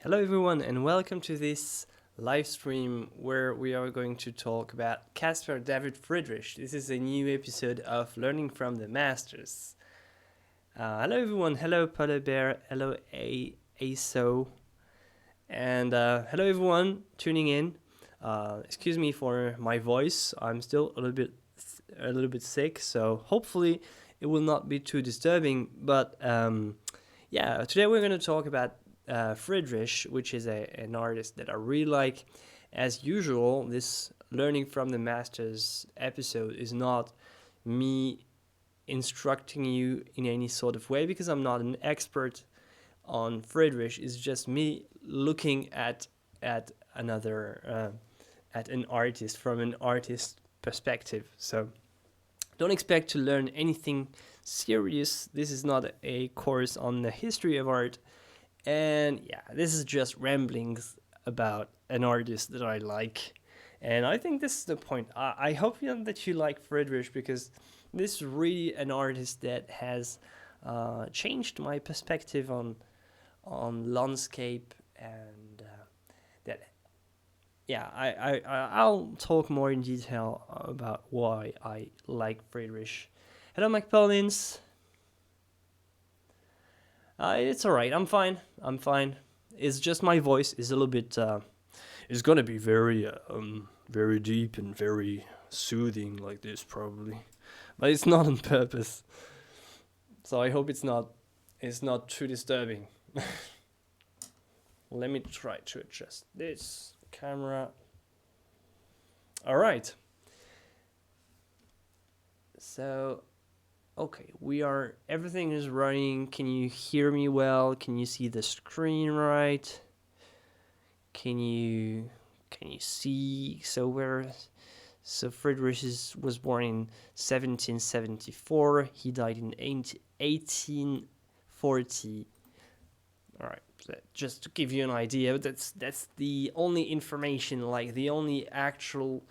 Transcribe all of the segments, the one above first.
Hello, everyone, and welcome to this live stream where we are going to talk about CASPAR David Friedrich. This is a new episode of Learning from the Masters. Hello, everyone. Hello, Polar Bear. Hello, ASO. And hello, everyone tuning in. Excuse me for my voice. I'm still a little bit sick, so hopefully it will not be too disturbing. But today we're going to talk about Friedrich, which is an artist that I really like. As usual, this Learning from the Masters episode is not me instructing you in any sort of way because I'm not an expert on Friedrich. It's just me looking at another at an artist from an artist perspective. So don't expect to learn anything serious. This is not a course on the history of art. And yeah, this is just ramblings about an artist that I like. And I think this is the point. I hope that you like Friedrich because this is really an artist that has changed my perspective on landscape and I'll talk more in detail about why I like Friedrich. Hello, McPaulins. It's alright. I'm fine. It's just my voice is a little bit. It's gonna be very deep and very soothing like this probably, but it's not on purpose. So I hope it's not too disturbing. Let me try to adjust this camera. All right. So. Okay, everything is running. Can you hear me well? Can you see the screen right? Can you see? So Friedrich was born in 1774. He died in 1840. All right, so just to give you an idea, that's the only information, like the only actual,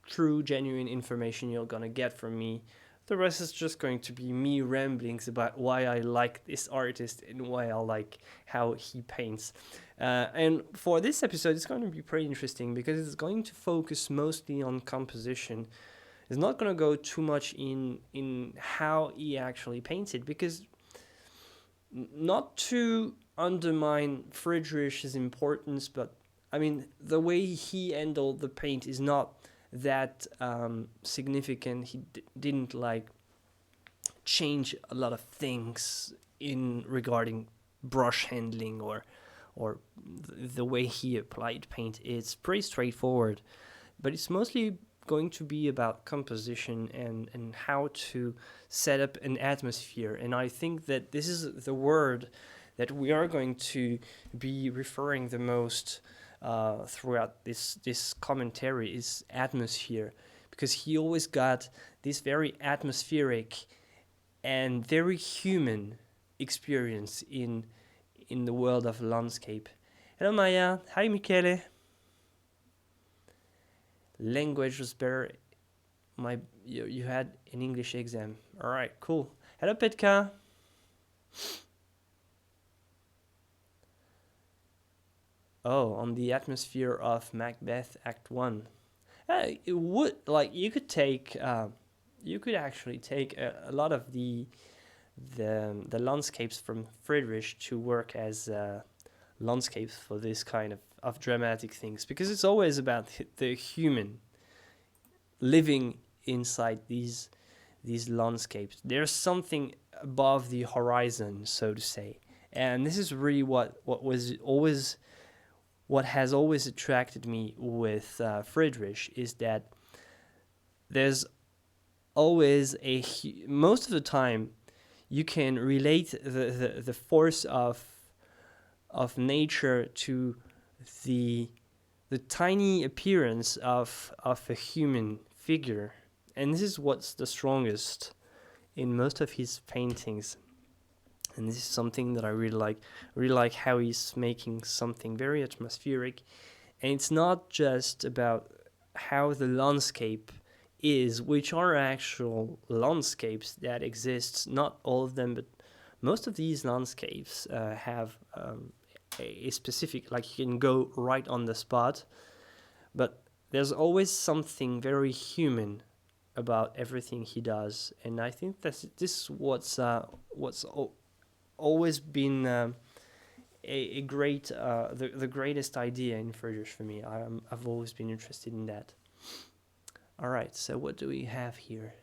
true, genuine information you're gonna get from me. The rest is just going to be me ramblings about why I like this artist and why I like how he paints. And for this episode, it's going to be pretty interesting because it's going to focus mostly on composition. It's not going to go too much in how he actually painted because not to undermine Friedrich's importance, but I mean, the way he handled the paint is not that significant. He didn't like change a lot of things in regarding brush handling or the way he applied paint. It's pretty straightforward, but it's mostly going to be about composition and how to set up an atmosphere. And I think that this is the word that we are going to be referring the most throughout this commentary is atmosphere, because he always got this very atmospheric and very human experience in the world of landscape. Hello, Maya. Hi, Michele. Language was better. You had an English exam. All right, cool. Hello, Petka. Oh, on the atmosphere of Macbeth Act 1. It would, like, you could actually take a lot of the landscapes from Friedrich to work as landscapes for this kind of dramatic things, because it's always about the human living inside these landscapes. There's something above the horizon, so to say, and this is really what has always attracted me with Friedrich, is that there's always most of the time you can relate the force of nature to the tiny appearance of a human figure, and this is what's the strongest in most of his paintings. And this is something that I really like how he's making something very atmospheric. And it's not just about how the landscape is, which are actual landscapes that exist, not all of them, but most of these landscapes have a specific, like you can go right on the spot, but there's always something very human about everything he does, and I think this is what's always been a great the greatest idea in Friedrich for me. I've always been interested in that. All right, so what do we have here?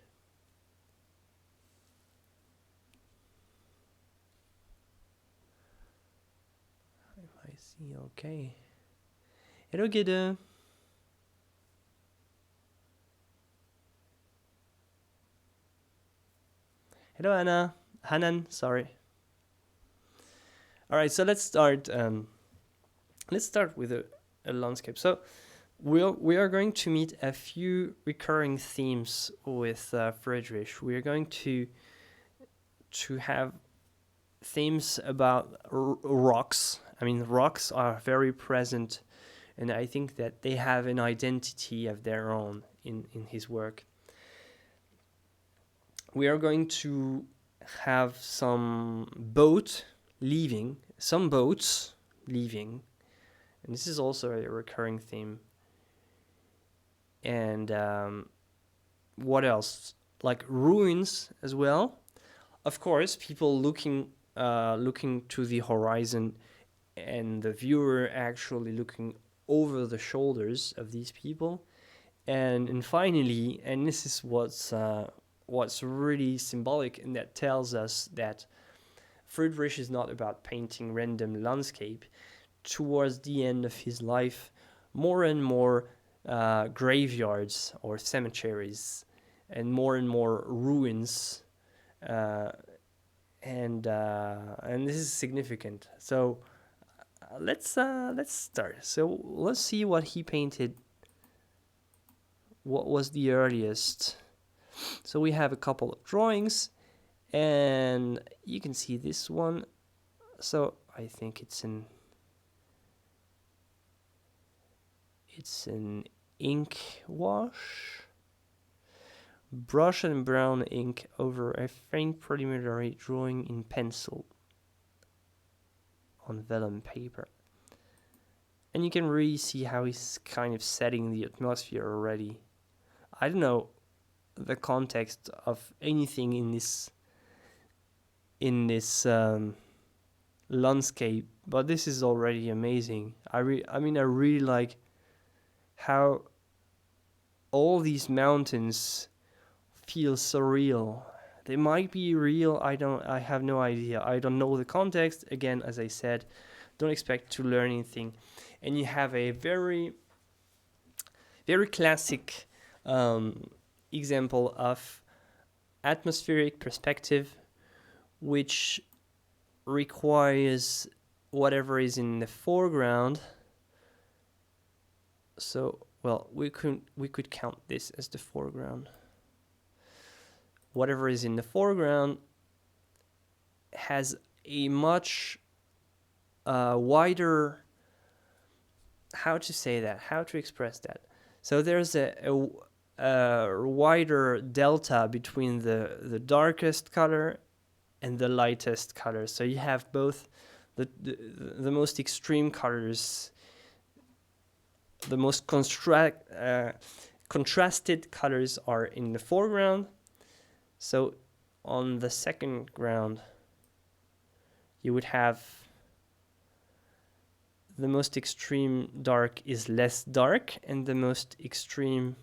I see. Okay. Hello, Gede. Hello, Anna. Hanan, sorry. All right, so let's start. Let's start with a landscape. So we are going to meet a few recurring themes with Friedrich. We are going to have themes about rocks. I mean, rocks are very present, and I think that they have an identity of their own in his work. We are going to have some boats leaving, and this is also a recurring theme. And what else? Like ruins as well. Of course, people looking to the horizon, and the viewer actually looking over the shoulders of these people. And finally, and this is what's really symbolic, and that tells us that Friedrich is not about painting random landscape. Towards the end of his life, more and more graveyards or cemeteries, and more ruins, and this is significant. So let's start. So let's see what he painted. What was the earliest? So we have a couple of drawings, and you can see this one. So I think it's an ink wash. Brush and brown ink over a faint preliminary drawing in pencil on vellum paper. And you can really see how he's kind of setting the atmosphere already. I don't know the context of anything in this landscape, but this is already amazing. I really like how all these mountains feel surreal. They might be real. I have no idea. I don't know the context. Again, as I said, don't expect to learn anything. And you have a very, very classic example of atmospheric perspective, which requires whatever is in the foreground. So, well, we could count this as the foreground. Whatever is in the foreground has a much wider, how to express that. So there's a wider delta between the darkest color and the lightest color. So you have both the most extreme colors, the most contrasted colors are in the foreground. So on the second ground, you would have the most extreme dark is less dark, and the most extreme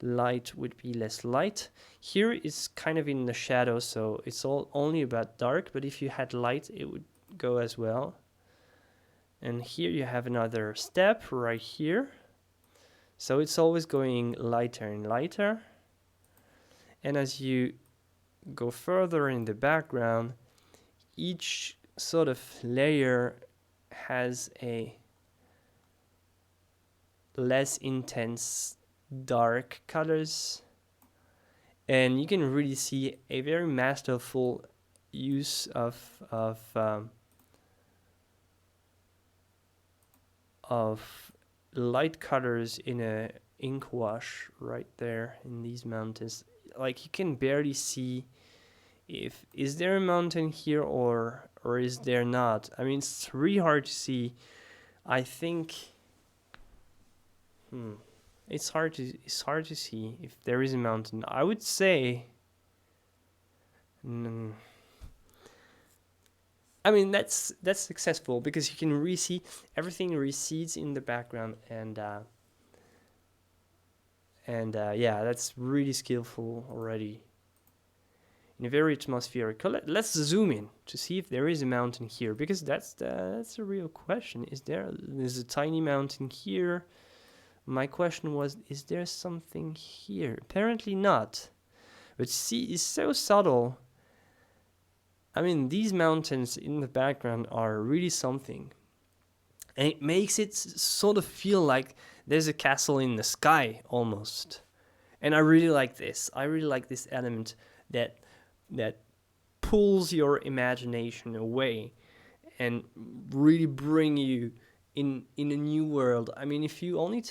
light would be less light. Here it's kind of in the shadow, so it's all only about dark, but if you had light, it would go as well. And here you have another step right here. So it's always going lighter and lighter. And as you go further in the background, each sort of layer has a less intense dark colors. And you can really see a very masterful use of light colors in a ink wash right there in these mountains. Like you can barely see if is there a mountain here or is there not? I mean, it's really hard to see. I think it's hard to see if there is a mountain. I would say I mean, that's successful because you can really see everything recedes in the background, and yeah, that's really skillful already. In a very atmospheric. Let's zoom in to see if there is a mountain here, because that's a real question. There's a tiny mountain here. My question was, is there something here? Apparently not. But see, it's so subtle. I mean, these mountains in the background are really something. And it makes it sort of feel like there's a castle in the sky, almost. And I really like this. I really like this element that pulls your imagination away and really bring you in a new world. I mean, if you only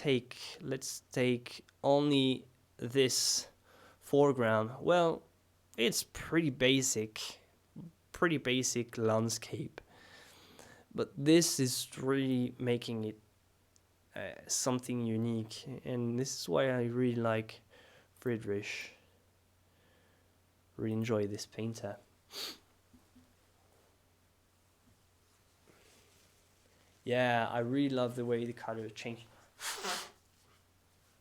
let's take only this foreground, well, it's pretty basic landscape. But this is really making it something unique, and this is why I really like Friedrich. Really enjoy this painter. Yeah, I really love the way the color changed.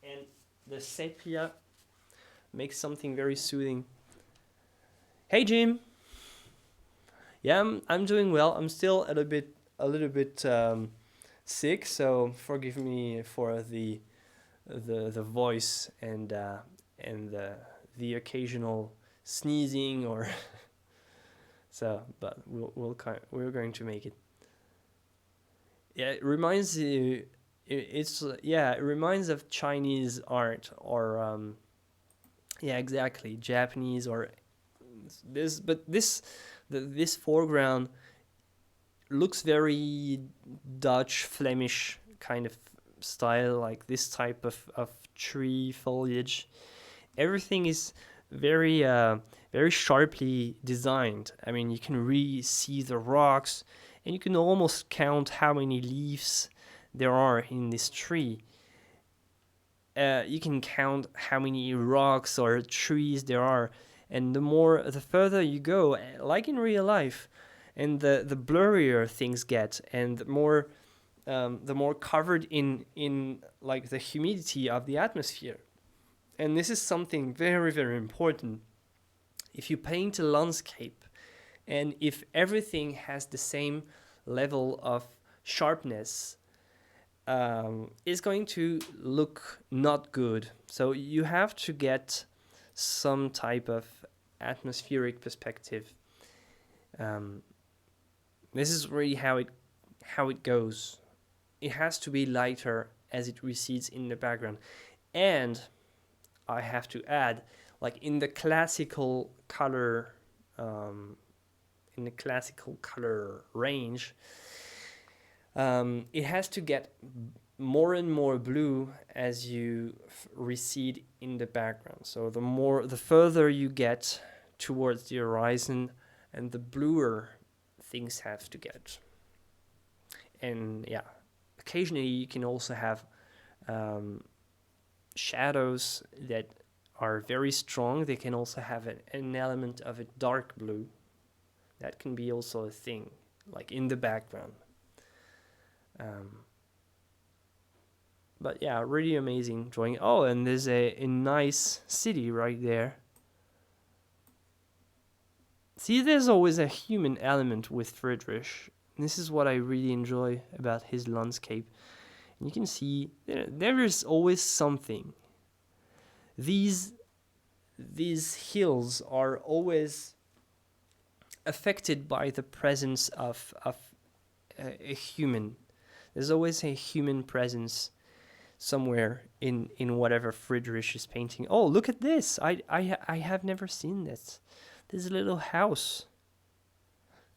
And the sepia makes something very soothing. Hey Jim. Yeah, I'm doing well. I'm still a little bit sick, so forgive me for the voice and the occasional sneezing or so, but we're going to make it. Yeah, it reminds you. It reminds of Chinese art or yeah, exactly, Japanese or this. But this foreground looks very Dutch, Flemish kind of style, like this type of tree foliage. Everything is very very sharply designed. I mean, you can really see the rocks, and you can almost count how many leaves there are in this tree. You can count how many rocks or trees there are, and the further you go, like in real life, and the blurrier things get, and the more covered in like the humidity of the atmosphere. And this is something very, very important. If you paint a landscape, and if everything has the same level of sharpness, it's going to look not good. So you have to get some type of atmospheric perspective. This is really how it goes. It has to be lighter as it recedes in the background. And I have to add, like in the classical color range, it has to get more and more blue as you recede in the background. So the further you get towards the horizon, and the bluer things have to get. And yeah, occasionally you can also have shadows that are very strong. They can also have an element of a dark blue. That can be also a thing, like in the background. But yeah, really amazing drawing. Oh, and there's a nice city right there. See, there's always a human element with Friedrich. This is what I really enjoy about his landscape. And you can see there is always something. These hills are always affected by the presence of a human. There's always a human presence somewhere in whatever Friedrich is painting. Oh, look at this! I have never seen this. There's a little house.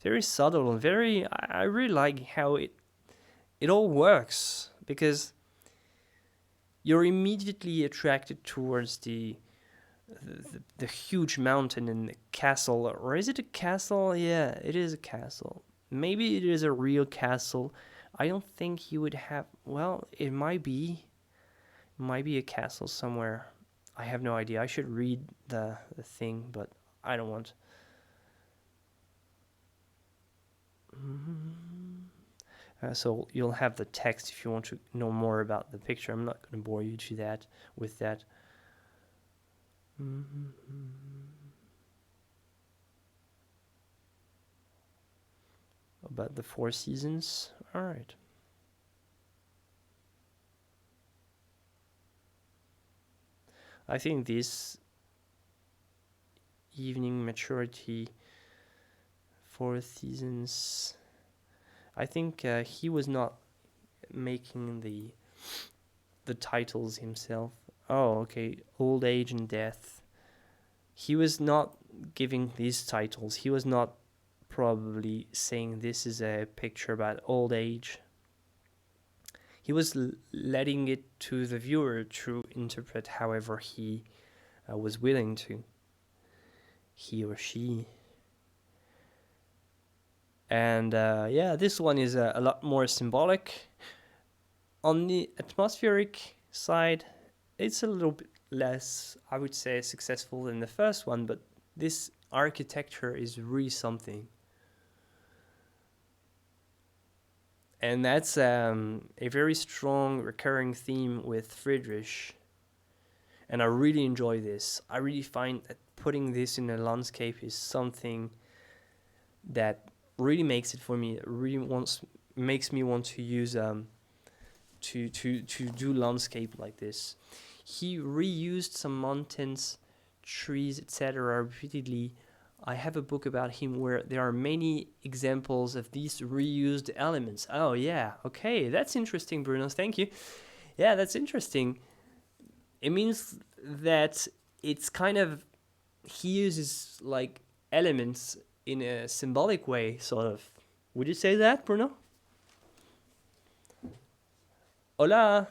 Very subtle and very. I really like how it all works, because you're immediately attracted towards the the huge mountain and the castle. Or is it a castle? Yeah, it is a castle. Maybe it is a real castle. I don't think he would have. Well, it might be. Might be a castle somewhere. I have no idea. I should read the thing, but I don't want. So you'll have the text if you want to know more about the picture. I'm not going to bore you to that with that. About the 4 seasons. All right. I think this evening maturity 4 seasons. I think he was not making the titles himself. Oh, okay. Old age and death. He was not giving these titles. He was not probably saying this is a picture about old age. He was letting it to the viewer to interpret however he was willing to. He or she. And yeah, this one is a lot more symbolic. On the atmospheric side, it's a little bit less, I would say, successful than the first one, but this architecture is really something. And that's a very strong recurring theme with Friedrich. And I really enjoy this. I really find that putting this in a landscape is something that really makes it for me. It really makes me want to use to do landscape like this. He reused some mountains, trees, etc. repeatedly. I have a book about him where there are many examples of these reused elements. Oh yeah, okay, that's interesting, Bruno. Thank you. Yeah, that's interesting. It means that it's kind of, he uses like elements in a symbolic way, sort of. Would you say that, Bruno? Hola.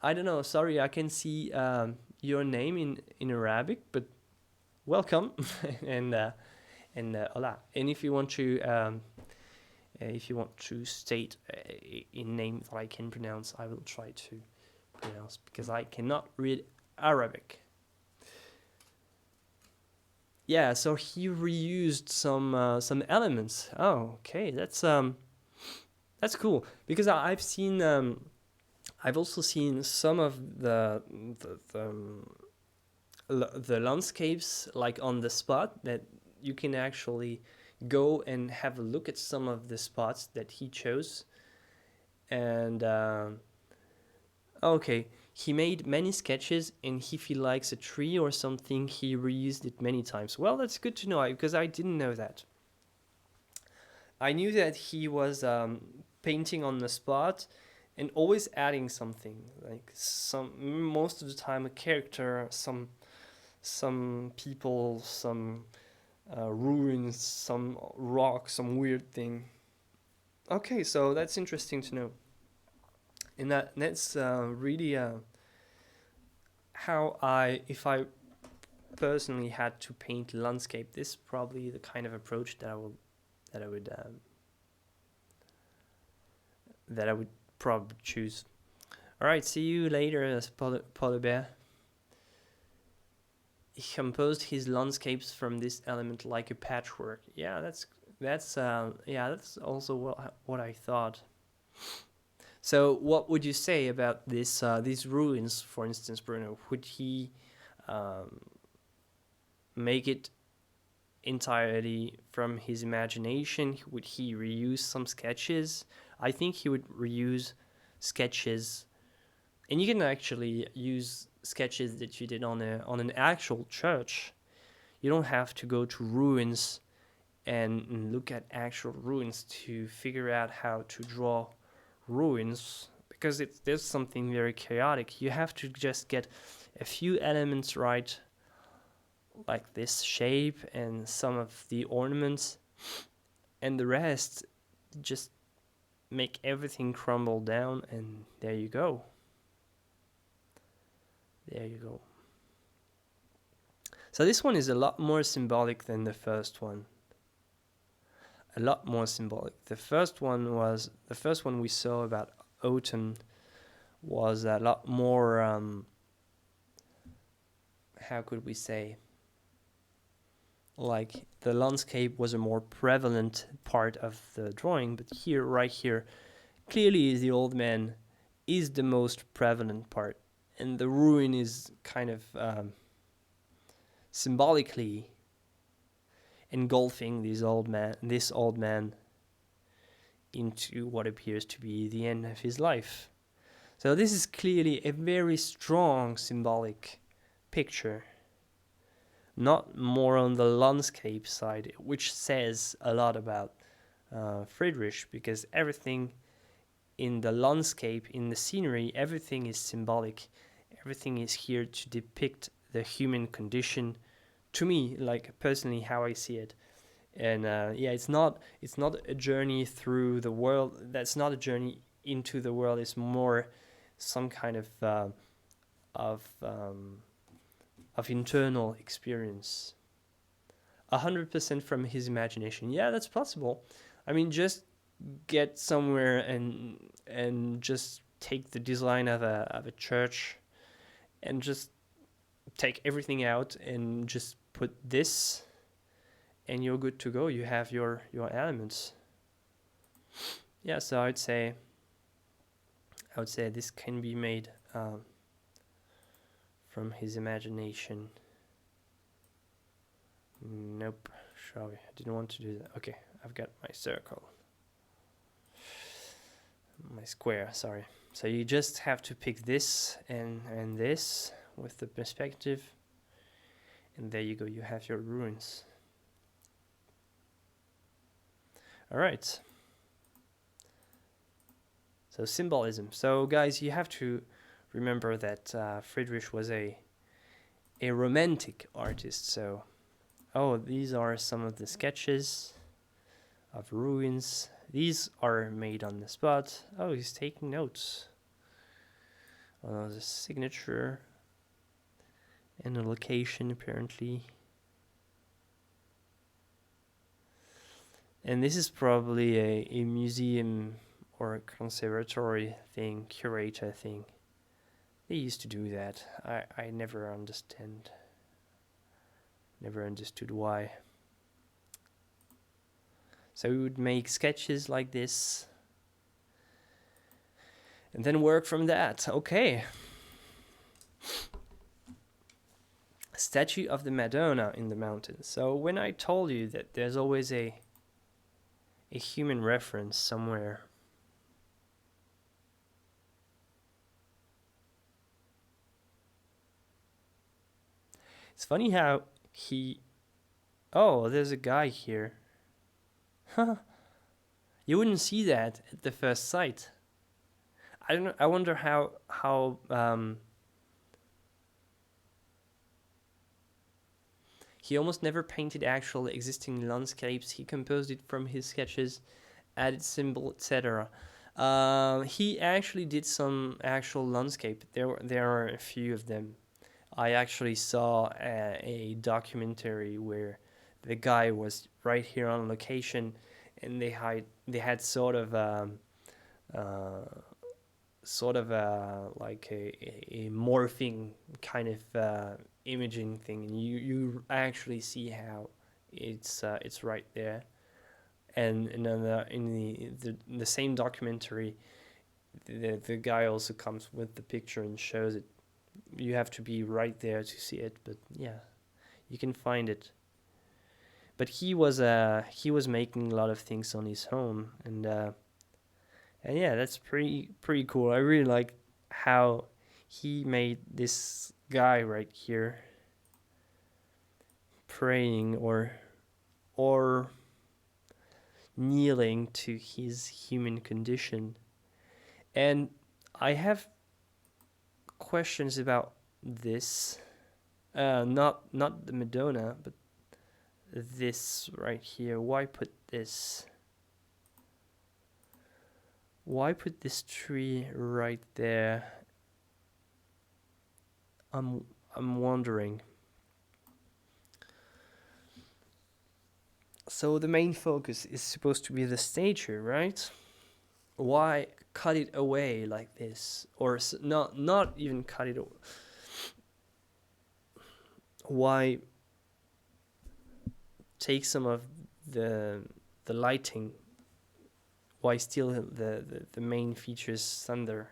I don't know. Sorry, I can see your name in Arabic, but welcome and hola. And if you want to state a name that I can pronounce, I will try to pronounce because I cannot read Arabic. Yeah, so he reused some elements. Oh, okay, that's cool because I've also seen some of the landscapes like on the spot that you can actually go and have a look at some of the spots that he chose. And okay, he made many sketches, and if he likes a tree or something, he reused it many times. Well, that's good to know because I didn't know that. I knew that he was painting on the spot and always adding something, like most of the time a character, some people, some ruins, some rock, some weird thing. Okay, so that's interesting to know. And that's really how if I personally had to paint landscape, this is probably the kind of approach that I would probably choose. All right, see you later, Paul Bear. He composed his landscapes from this element like a patchwork. Yeah, that's also what I thought. So, what would you say about these ruins, for instance, Bruno? Would he make it entirely from his imagination? Would he reuse some sketches? I think he would reuse sketches, and you can actually use sketches that you did on an actual church. You don't have to go to ruins and look at actual ruins to figure out how to draw ruins, because there's something very chaotic. You have to just get a few elements right, like this shape and some of the ornaments, and the rest just make everything crumble down, and there you go. So this one is a lot more symbolic than the first one. A lot more symbolic. The first one we saw about autumn was a lot more, how could we say, like the landscape was a more prevalent part of the drawing, but here, right here, clearly the old man is the most prevalent part, and the ruin is kind of symbolically engulfing this old man into what appears to be the end of his life. So this is clearly a very strong symbolic picture, not more on the landscape side, which says a lot about Friedrich, because everything in the landscape, in the scenery, everything is symbolic. Everything is here to depict the human condition, to me, like personally how I see it. And it's not a journey through the world. That's not a journey into the world. It's more some kind of internal experience. 100% from his imagination. Yeah, that's possible. I mean, just get somewhere and just take the design of a church and just take everything out and just put this, and you're good to go. You have your elements. Yeah, so I would say this can be made from his imagination. Nope, sorry, I didn't want to do that. Okay, I've got my circle. My square, sorry. So you just have to pick this and this with the perspective, and there you go, you have your ruins. All right. So symbolism. So guys, you have to remember that Friedrich was a romantic artist. So, these are some of the sketches of ruins. These are made on the spot. Oh, he's taking notes. The signature and the location, apparently. And this is probably a museum or a conservatory thing, curator thing. They used to do that. I never understood why. So we would make sketches like this and then work from that. Okay. Statue of the Madonna in the mountains. So when I told you that there's always a human reference somewhere, it's funny how there's a guy here. You wouldn't see that at the first sight. I don't know. I wonder how he almost never painted actual existing landscapes. He composed it from his sketches, added symbol, etc. He actually did some actual landscape. There are a few of them. I actually saw a documentary where the guy was right here on location, and they had sort of like a morphing kind of imaging thing, and you actually see how it's right there. And in the same documentary, the guy also comes with the picture and shows it. You have to be right there to see it, but yeah, you can find it. But he was making a lot of things on his own, and yeah, that's pretty cool. I really like how he made this guy right here praying or kneeling to his human condition. And I have questions about this. Not the Madonna, but this right here. Why put this? Why put this tree right there? I'm wondering. So the main focus is supposed to be the stature, right? Why cut it away like this? Or not even cut it away. Why take some of the lighting? Why steal the main features thunder?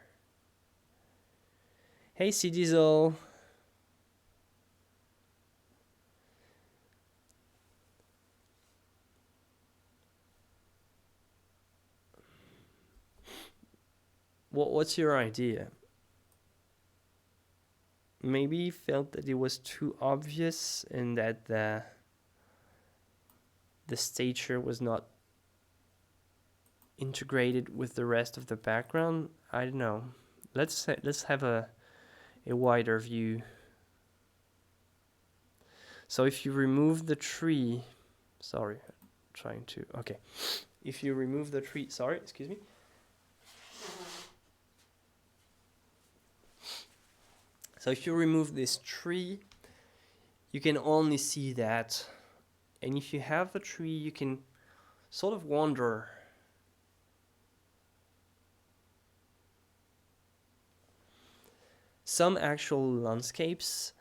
Hey, C Diesel. What's your idea? Maybe you felt that it was too obvious and that the stature was not integrated with the rest of the background. I don't know. Let's have a wider view. So if you remove the tree, sorry, I'm trying to, okay. If you remove the tree, sorry, excuse me. So if you remove this tree, you can only see that. And if you have the tree, you can sort of wonder. Some actual landscapes,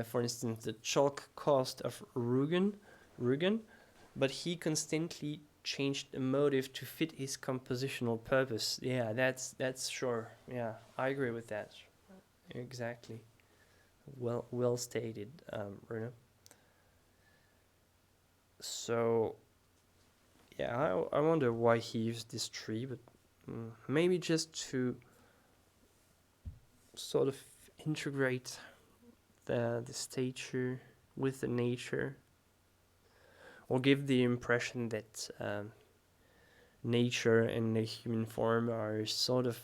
for instance, the chalk coast of Rügen, but he constantly changed the motive to fit his compositional purpose. Yeah, that's sure. Yeah, I agree with that. Exactly. Well stated, Bruno. So, yeah, I wonder why he used this tree, but maybe just to sort of integrate the stature with the nature, or give the impression that nature and the human form are sort of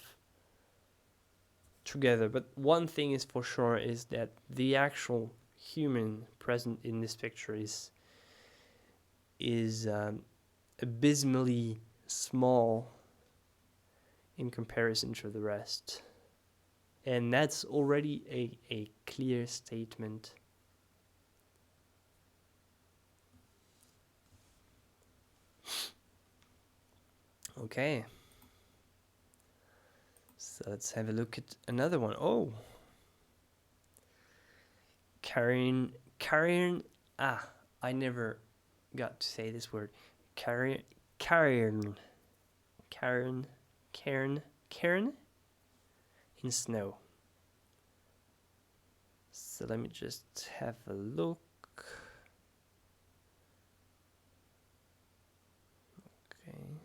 together. But one thing is for sure is that the actual human present in this picture is abysmally small in comparison to the rest. And that's already a clear statement. Okay. So let's have a look at another one. Oh. Karen, I never got to say this word. Karen in snow. So let me just have a look. Okay.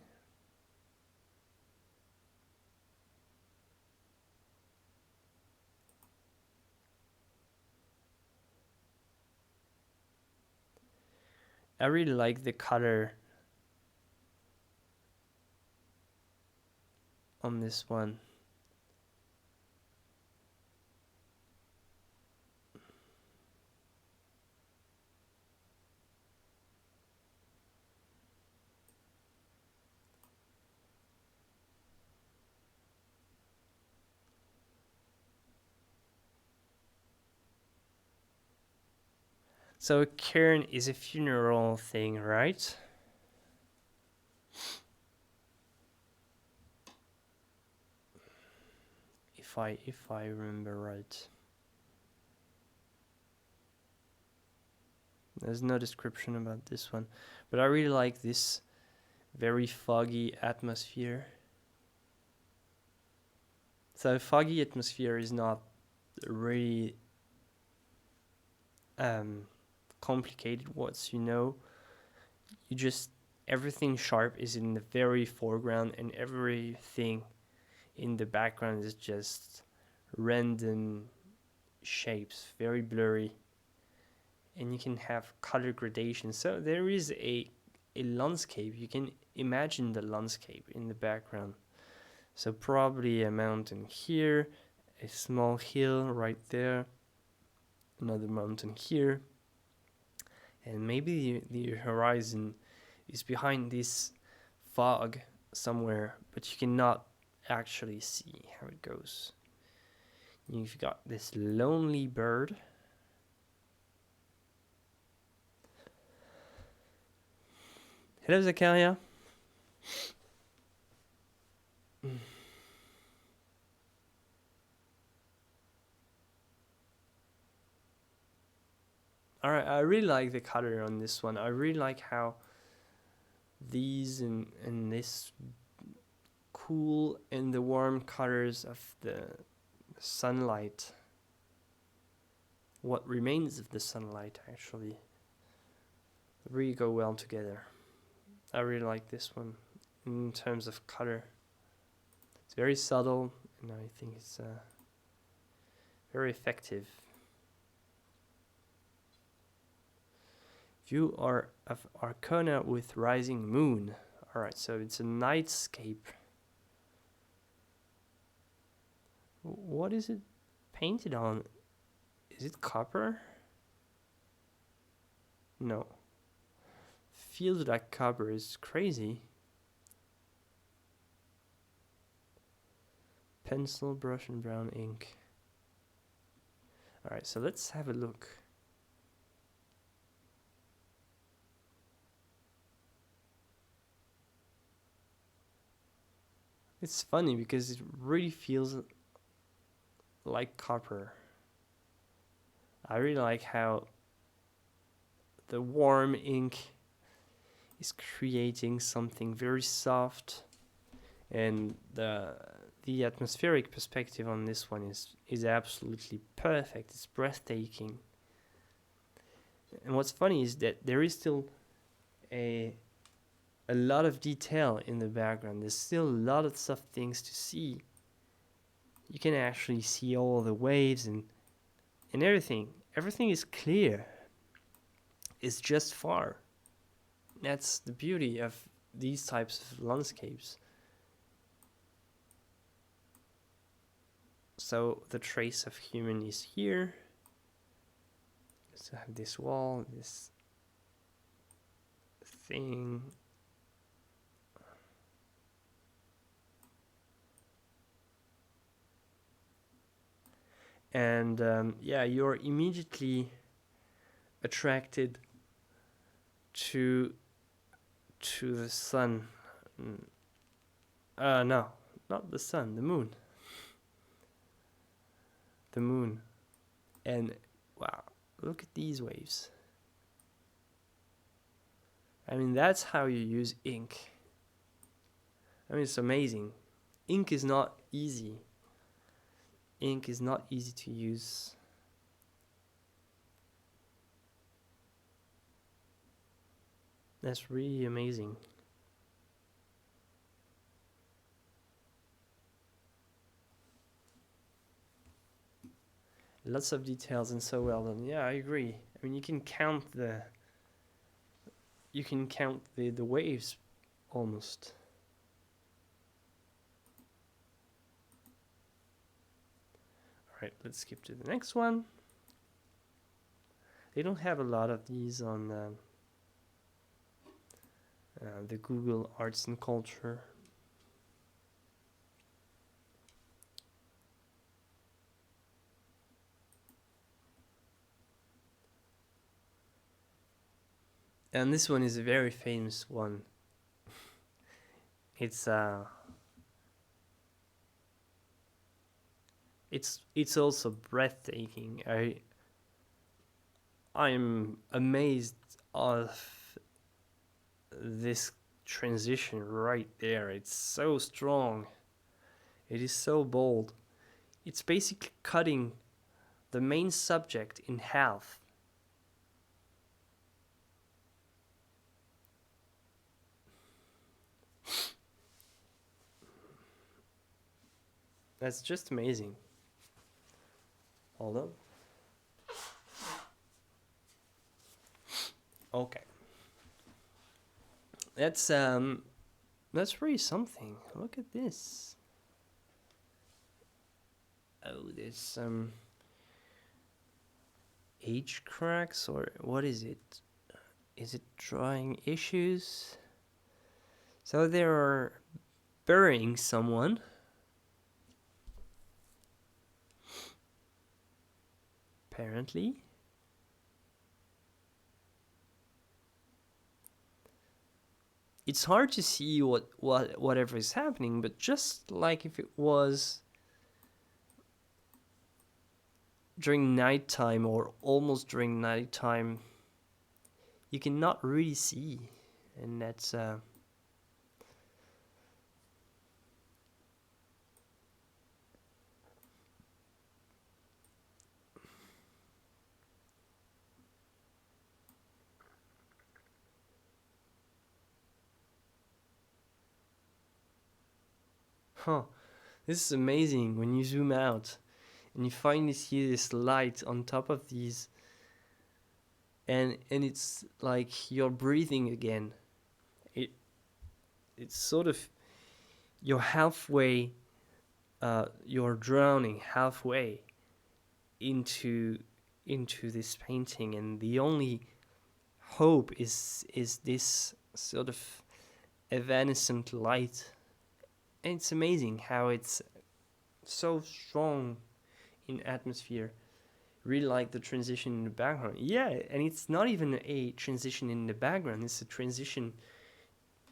I really like the color on this one. So a cairn is a funeral thing, right? If I remember right. There's no description about this one, but I really like this very foggy atmosphere. So foggy atmosphere is not really complicated words, you know. You just, everything sharp is in the very foreground and everything in the background is just random shapes, very blurry, and you can have color gradation. So there is a landscape. You can imagine the landscape in the background. So probably a mountain here, a small hill right there, another mountain here, and maybe the horizon is behind this fog somewhere, but you cannot actually see how it goes. You've got this lonely bird. Hello, Zakaria. Alright, I really like the color on this one. I really like how these and this cool and the warm colors of the sunlight, what remains of the sunlight actually, really go well together. I really like this one in terms of color. It's very subtle and I think it's very effective. View of Arcana with rising moon. Alright, so it's a nightscape. What is it painted on? Is it copper? No. Feels like copper. Is crazy. Pencil, brush, and brown ink. Alright, so let's have a look. It's funny because it really feels like copper. I really like how the warm ink is creating something very soft, and the atmospheric perspective on this one is absolutely perfect. It's breathtaking. And what's funny is that there is still a lot of detail in the background. There's still a lot of stuff, things to see. You can actually see all the waves and everything. Everything is clear. It's just far. That's the beauty of these types of landscapes. So the trace of human is here. Let's have this wall, this thing. And yeah, you're immediately attracted to the sun. No, not the sun, the moon. The moon. And wow, look at these waves. I mean, that's how you use ink. I mean, it's amazing. Ink is not easy. Ink is not easy to use. That's really amazing. Lots of details and so well done. Yeah, I agree. I mean, you can count the waves almost. All right, let's skip to the next one. They don't have a lot of these on the Google Arts and Culture. And this one is a very famous one. It's also breathtaking. I'm amazed of this transition right there. It's so strong. It is so bold. It's basically cutting the main subject in half. That's just amazing. Hold on. Okay. That's really something. Look at this. Oh, there's some age cracks, or what is it? Is it drawing issues? So they are burying someone. it's hard to see whatever is happening, but just like if it was during nighttime or almost during nighttime, you cannot really see, and that's this is amazing when you zoom out and you finally see this light on top of these, and it's like you're breathing again. It's sort of you're halfway, you're drowning halfway into this painting, and the only hope is this sort of evanescent light. And it's amazing how it's so strong in atmosphere. Really like the transition in the background. Yeah, and it's not even a transition in the background, it's a transition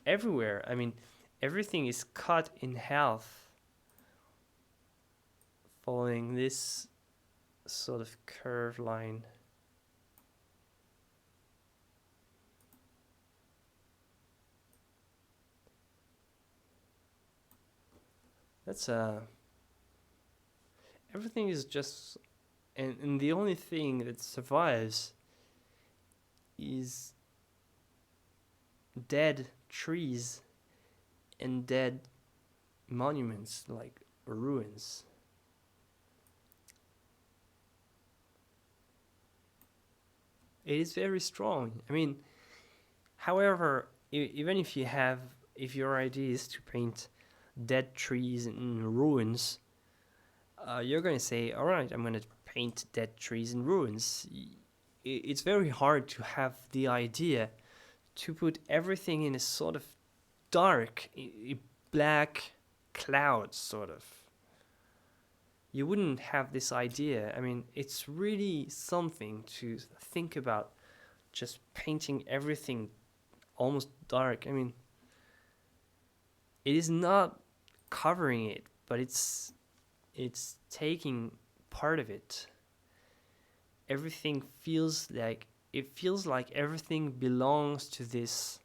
everywhere. I mean, everything is cut in half, following this sort of curved line. That's everything is just, and the only thing that survives is dead trees and dead monuments, like ruins. It is very strong. I mean, however, even if your idea is to paint dead trees and ruins, you're going to say, all right, I'm going to paint dead trees and ruins. It's very hard to have the idea to put everything in a sort of dark, black cloud, sort of. You wouldn't have this idea. I mean, it's really something to think about, just painting everything almost dark. I mean, it is not covering it, but it's taking part of it. Everything feels like everything belongs to this,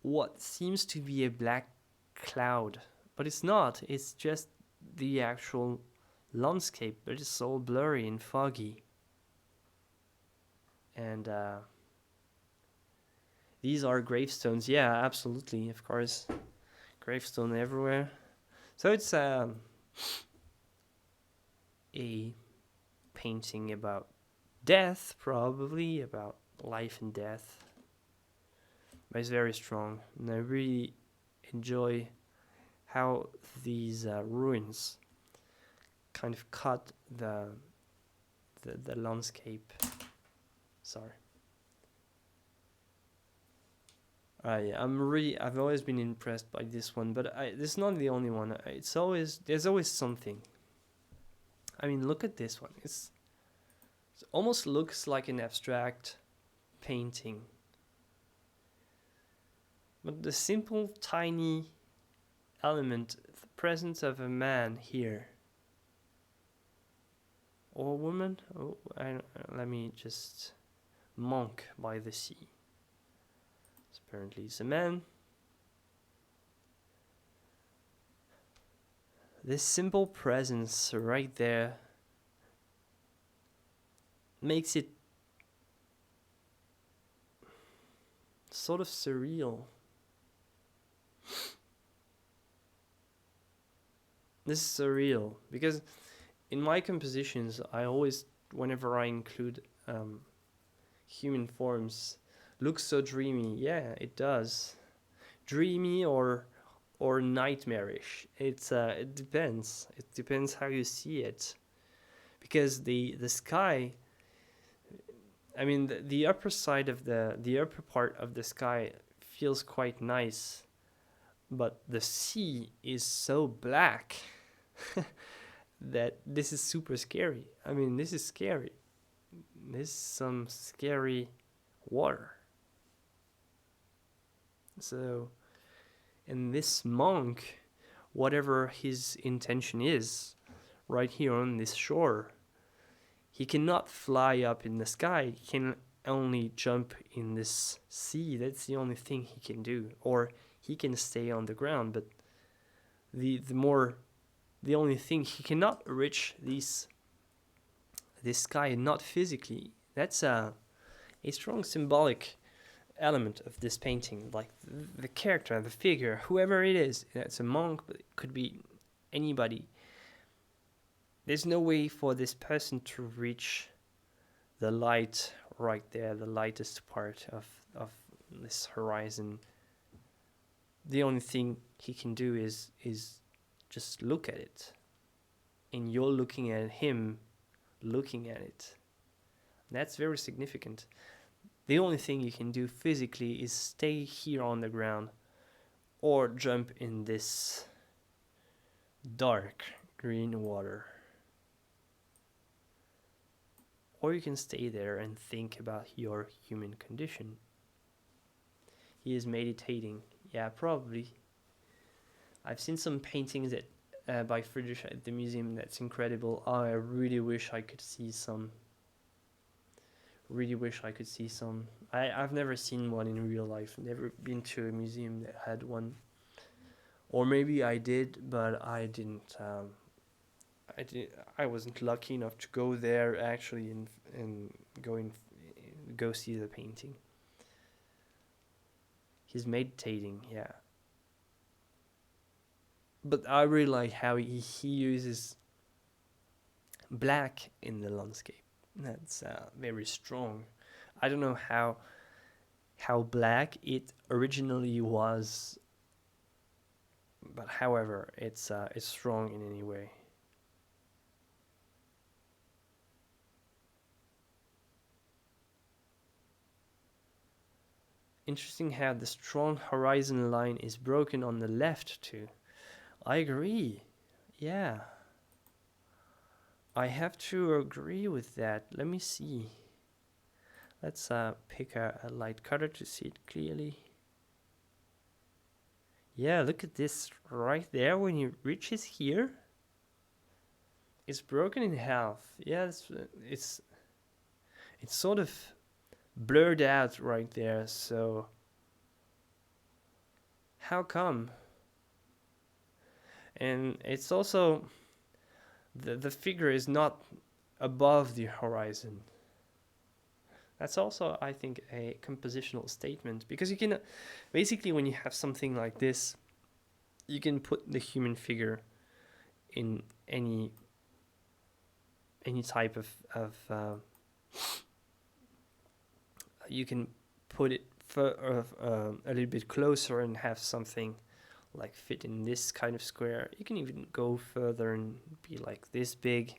what seems to be a black cloud, but it's not. It's just the actual landscape, but it's all blurry and foggy. And these are gravestones. Yeah, absolutely, of course. Gravestone everywhere. So it's a painting about death, probably, about life and death. But it's very strong, and I really enjoy how these ruins kind of cut the landscape. Sorry. I've always been impressed by this one, but this is not the only one. There's always something. I mean, look at this one. It almost looks like an abstract painting. But the simple, tiny element, the presence of a man here, or a woman. Oh, let me just monk by the sea. Apparently it's a man. This simple presence right there makes it sort of surreal. This is surreal because in my compositions, I always, whenever I include human forms, looks so dreamy. Yeah, it does. Dreamy or nightmarish. It depends. It depends how you see it. Because the sky, I mean the upper side of the upper part of the sky feels quite nice, but the sea is so black that this is super scary. I mean, this is scary. This is some scary water. So, and this monk, whatever his intention is, right here on this shore, he cannot fly up in the sky. He can only jump in this sea. That's the only thing he can do. Or he can stay on the ground, but the only thing he cannot reach this sky, not physically. That's a strong symbolic element of this painting, like the character, the figure, whoever it is. It's a monk, but it could be anybody. There's no way for this person to reach the light right there, the lightest part of this horizon. The only thing he can do is just look at it. And you're looking at him looking at it. That's very significant. The only thing you can do physically is stay here on the ground or jump in this dark green water. Or you can stay there and think about your human condition. He is meditating. Yeah, probably. I've seen some paintings that by Friedrich at the museum that's incredible. Oh, I really wish I could see some. I've never seen one in real life. Never been to a museum that had one. Or maybe I did, but I didn't. I wasn't lucky enough to go there actually and go see the painting. He's meditating, yeah. But I really like how he uses black in the landscape. That's very strong. I don't know how black it originally was, but however, it's strong in any way. Interesting how the strong horizon line is broken on the left too. I agree. Yeah. I have to agree with that. Let me see. Let's pick a light color to see it clearly. Yeah, look at this right there. When it reaches here, it's broken in half. Yeah, it's sort of blurred out right there. So how come? And it's also the figure is not above the horizon. That's also, I think, a compositional statement, because you can basically, when you have something like this, you can put the human figure in any type of you can put it a little bit closer and have something like fit in this kind of square. You can even go further and be like this big,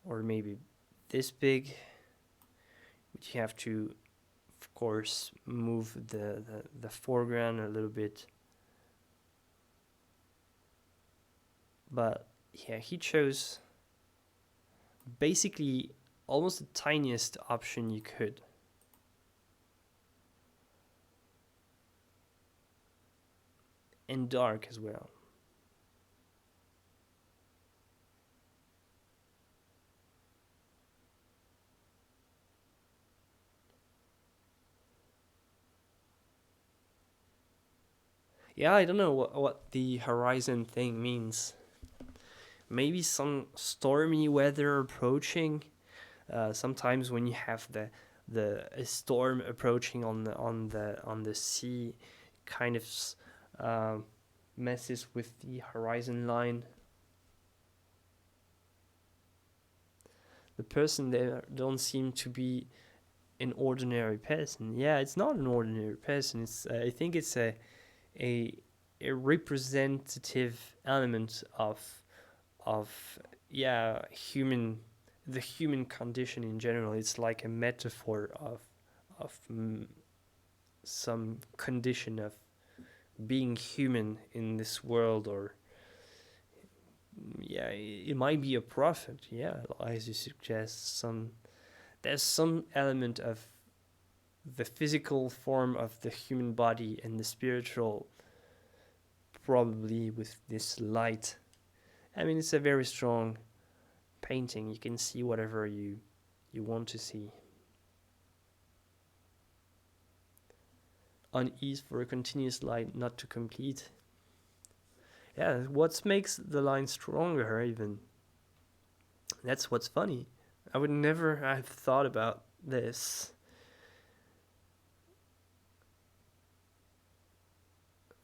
or maybe this big. But you have to, of course, move the foreground a little bit. But yeah, he chose basically almost the tiniest option you could. And dark as well. Yeah, I don't know what the horizon thing means. Maybe some stormy weather approaching. Sometimes when you have a storm approaching on the sea, kind of messes with the horizon line. The person there don't seem to be an ordinary person. Yeah, it's not an ordinary person. I think it's a representative element of the human condition in general. It's like a metaphor of some condition of being human in this world. Or yeah, it might be a prophet. Yeah, as you suggest, there's some element of the physical form of the human body and the spiritual probably with this light. I mean, it's a very strong painting. You can see whatever you want to see. Unease for a continuous line not to complete. Yeah, what makes the line stronger even? That's what's funny. I would never have thought about this.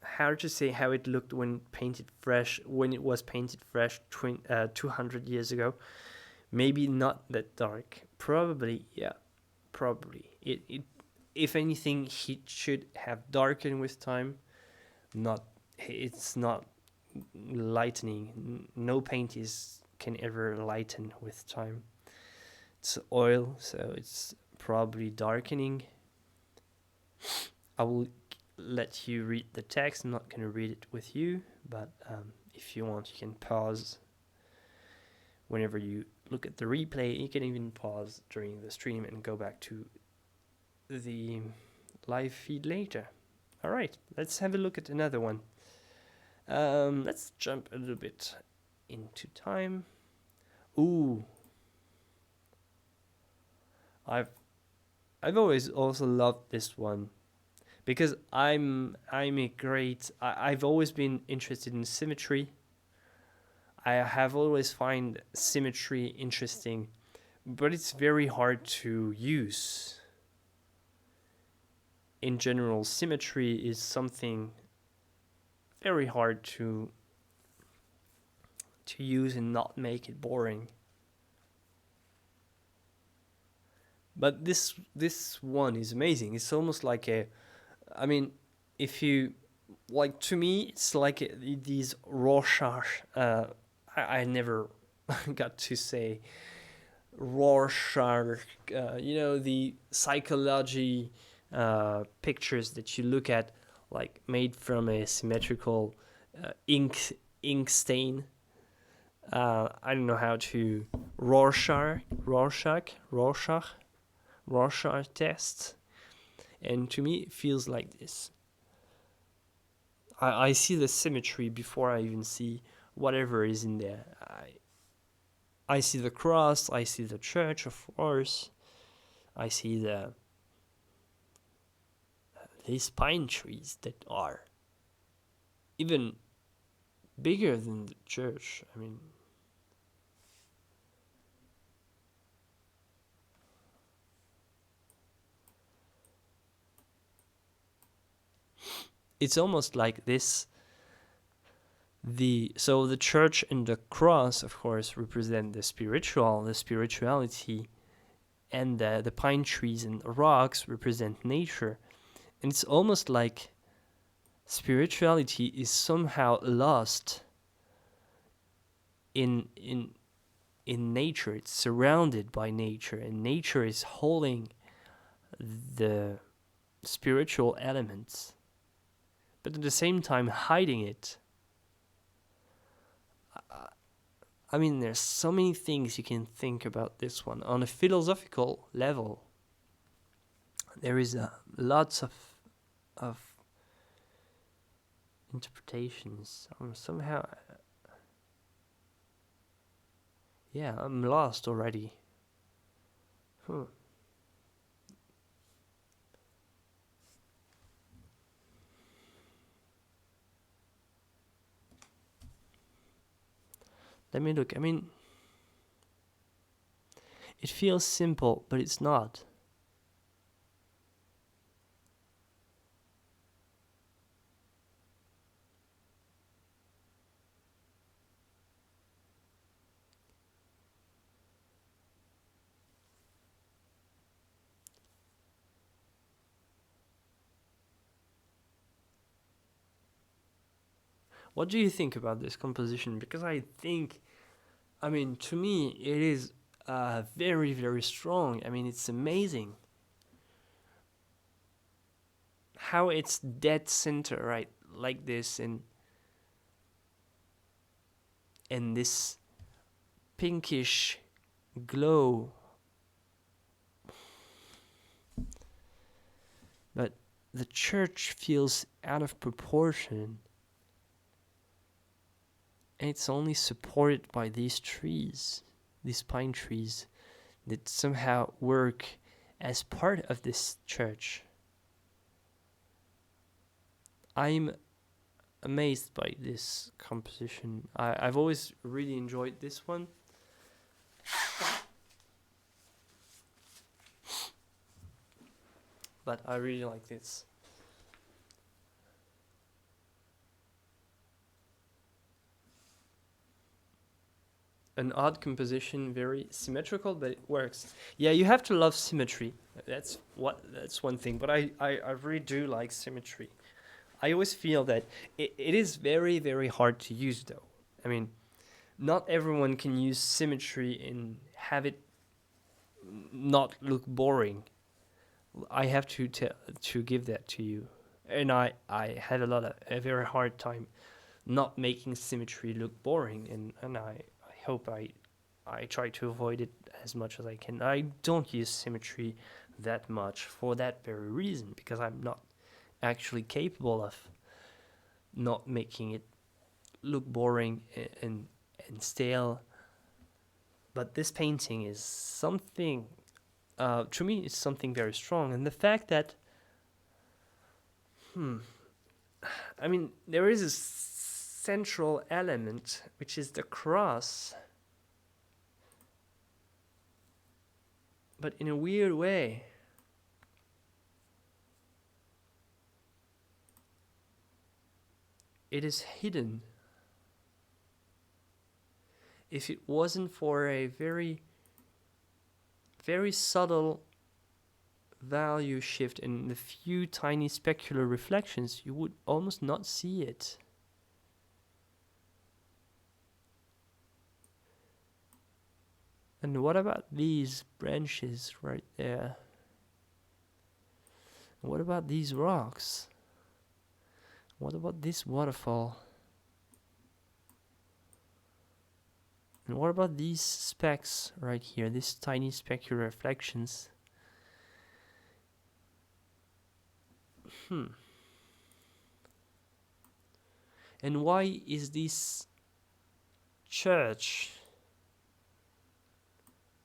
Hard to say how it looked when it was painted fresh 200 years ago. Maybe not that dark. Probably, yeah. Probably. It if anything, it should have darkened with time. It's not lightening. No paint can ever lighten with time. It's oil, so it's probably darkening. I will let you read the text. I'm not going to read it with you, but if you want, you can pause whenever you look at the replay. You can even pause during the stream and go back to the live feed later. All right, let's have a look at another one. Let's jump a little bit into time. Ooh, I've always also loved this one because I've always been interested in symmetry. I have always find symmetry interesting, but it's very hard to use. In general, symmetry is something very hard to use and not make it boring. But this one is amazing. It's almost like if you like, to me, it's like these Rorschach. I never got to say Rorschach. The psychology pictures that you look at, like made from a symmetrical ink stain. I don't know how to Rorschach test, and to me it feels like this. I see the symmetry before I even see whatever is in there. I see the cross, I see the church, of course. I see these pine trees that are even bigger than the church. I mean, it's almost like this. So the church and the cross, of course, represent the spirituality, and the pine trees and the rocks represent nature. And it's almost like spirituality is somehow lost in nature. It's surrounded by nature, and nature is holding the spiritual elements, but at the same time hiding it. I mean, there's so many things you can think about this one. On a philosophical level, there is lots of interpretations. Somehow, yeah, I'm lost already. Let me look. I mean, it feels simple, but it's not. What do you think about this composition? Because to me, it is very, very strong. I mean, it's amazing how it's dead center, right? Like this, and this pinkish glow. but the church feels out of proportion, and it's only supported by these trees, these pine trees, that somehow work as part of this church. I'm amazed by this composition. I've always really enjoyed this one. But I really like this. An odd composition, very symmetrical, but it works. Yeah, you have to love symmetry. That's one thing. But I really do like symmetry. I always feel that it is very, very hard to use, though. I mean, not everyone can use symmetry and have it not look boring. I have to give that to you, and I had a very hard time not making symmetry look boring, and I hope I try to avoid it as much as I can. I don't use symmetry that much for that very reason, because I'm not actually capable of not making it look boring and stale. But this painting is something, to me, it's something very strong. And the fact that, I mean, there is a central element, which is the cross, but in a weird way. It is hidden. If it wasn't for a very, very subtle value shift in the few tiny specular reflections, you would almost not see it. And what about these branches right there? What about these rocks? What about this waterfall? And what about these specks right here, these tiny specular reflections? And why is this church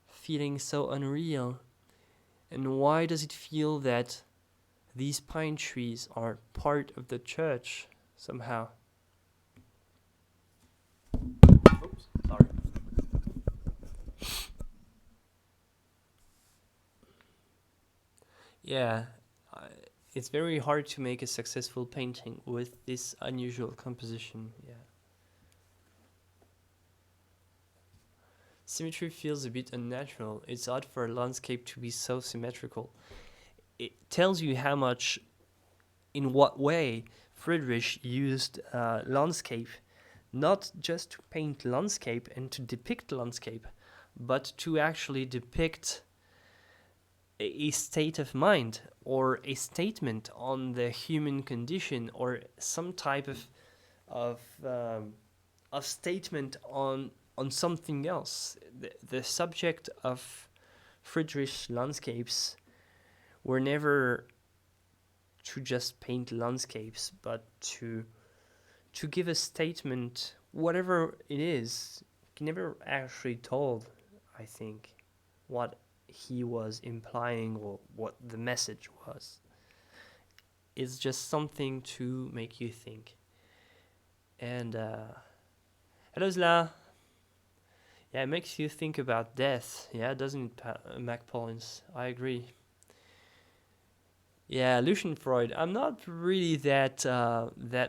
feeling so unreal? And why does it feel that these pine trees are part of the church somehow? Oops, sorry. Yeah, it's very hard to make a successful painting with this unusual composition. Yeah. Symmetry feels a bit unnatural. It's odd for a landscape to be so symmetrical. It tells you how much, in what way, Friedrich used landscape, not just to paint landscape and to depict landscape, but to actually depict a state of mind or a statement on the human condition, or some type of statement on something else. The subject of Friedrich's landscapes were never to just paint landscapes, but to give a statement, whatever it is. He never actually told, I think, what he was implying or what the message was. It's just something to make you think. And hello, Zla. Yeah, it makes you think about death. Yeah, doesn't it, Mac Pollins? I agree. Yeah, Lucian Freud. I'm not really that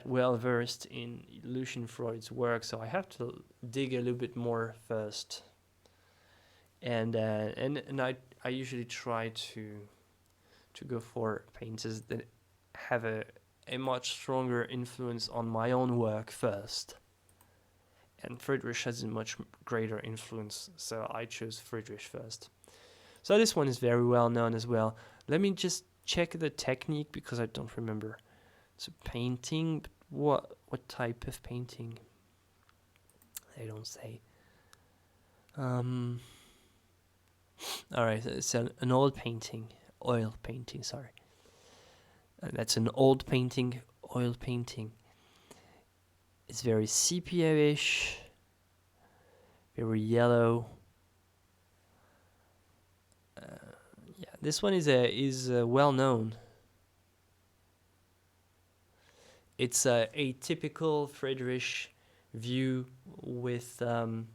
well versed in Lucian Freud's work, so I have to dig a little bit more first. And I usually try to go for painters that have a much stronger influence on my own work first. And Friedrich has a much greater influence, so I chose Friedrich first. So this one is very well known as well. Let me just check the technique because I don't remember. So painting, but what type of painting? They don't say. All right, it's an oil painting, sorry. That's an old painting, oil painting. It's very sepia-ish, very yellow. Yeah, this one is well known. It's a typical Friedrich view with, the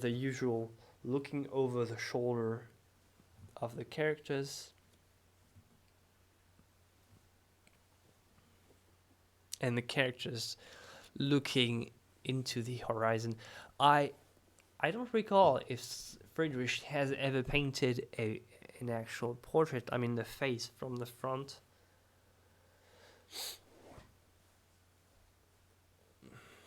usual looking over the shoulder of the characters. And the characters looking into the horizon. I don't recall if Friedrich has ever painted an actual portrait, I mean the face from the front.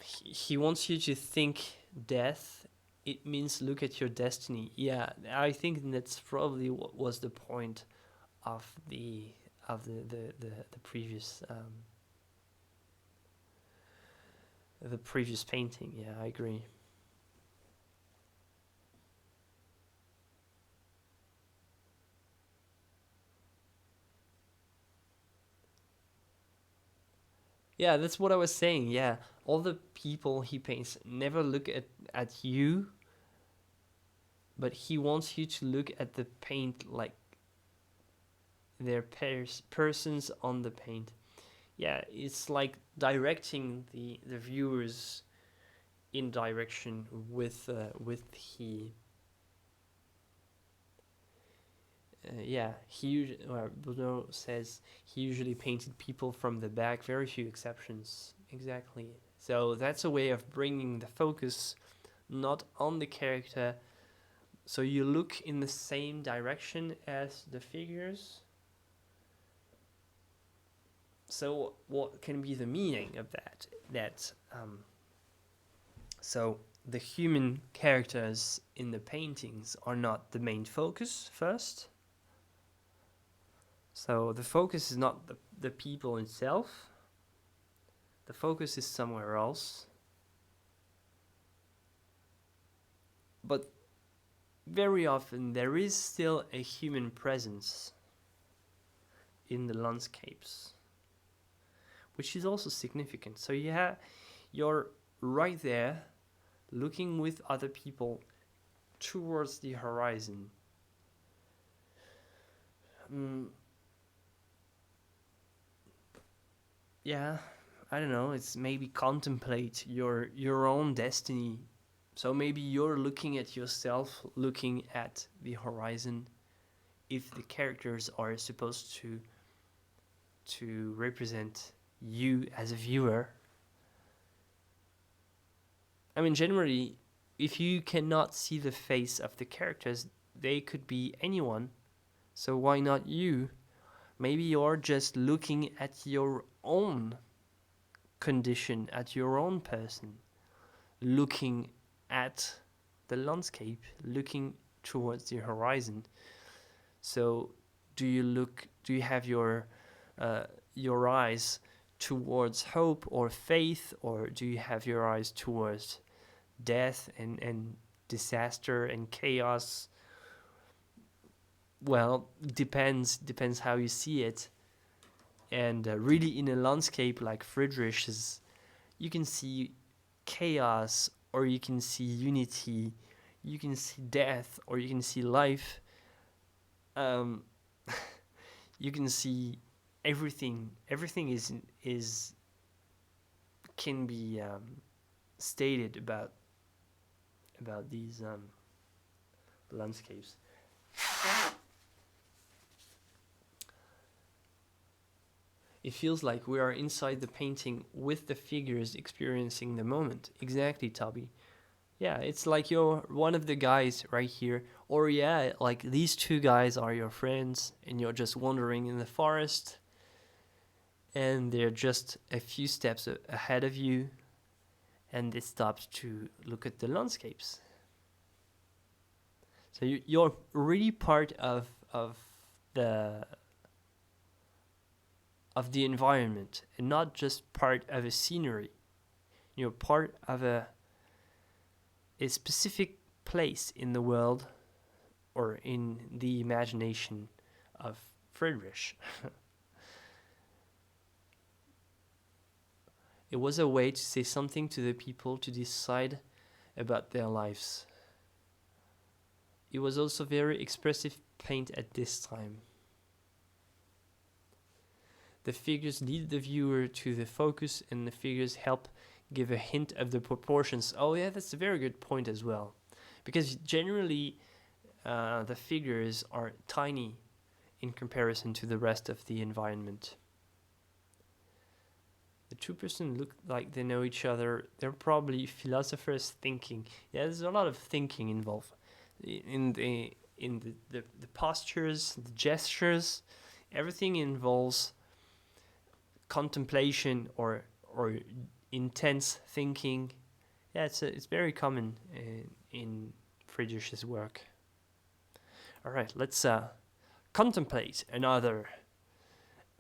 He wants you to think death, it means look at your destiny. Yeah, I think that's probably what was the point of the previous the previous painting. Yeah, I agree. Yeah, that's what I was saying. Yeah, all the people he paints never look at you, but he wants you to look at the paint like they're persons on the paint. Yeah, it's like directing the viewers in direction with he. Bruno says he usually painted people from the back, very few exceptions. Exactly. So that's a way of bringing the focus not on the character. So you look in the same direction as the figures. So what can be the meaning of that? So the human characters in the paintings are not the main focus first. So the focus is not the people itself. The focus is somewhere else. But very often there is still a human presence in the landscapes, which is also significant. So you're right there looking with other people towards the horizon. Yeah, I don't know, it's maybe contemplate your own destiny. So maybe you're looking at yourself, looking at the horizon, if the characters are supposed to represent you as a viewer. I mean, generally, if you cannot see the face of the characters, they could be anyone. So why not you? Maybe you're just looking at your own condition, at your own person, looking at the landscape, looking towards the horizon. So do you have your eyes towards hope or faith, or do you have your eyes towards death and disaster and chaos? Well, depends how you see it. And really, in a landscape like Friedrich's, you can see chaos, or you can see unity, you can see death, or you can see life. You can see everything. Everything is can be stated about these landscapes. It feels like we are inside the painting with the figures experiencing the moment. Exactly, Toby. Yeah, it's like you're one of the guys right here. Or yeah, like these two guys are your friends and you're just wandering in the forest and they're just a few steps ahead of you and they stopped to look at the landscapes. So you're really part of the environment and not just part of a scenery. You're part of a specific place in the world or in the imagination of Friedrich. It was a way to say something to the people to decide about their lives. It was also very expressive paint at this time. The figures lead the viewer to the focus, and the figures help give a hint of the proportions. Oh yeah, that's a very good point as well. Because generally, the figures are tiny in comparison to the rest of the environment. The two persons look like they know each other. They're probably philosophers thinking. Yeah, there's a lot of thinking involved in the postures, the gestures. Everything involves contemplation or intense thinking. Yeah, it's very common in Friedrich's work. All right, let's contemplate another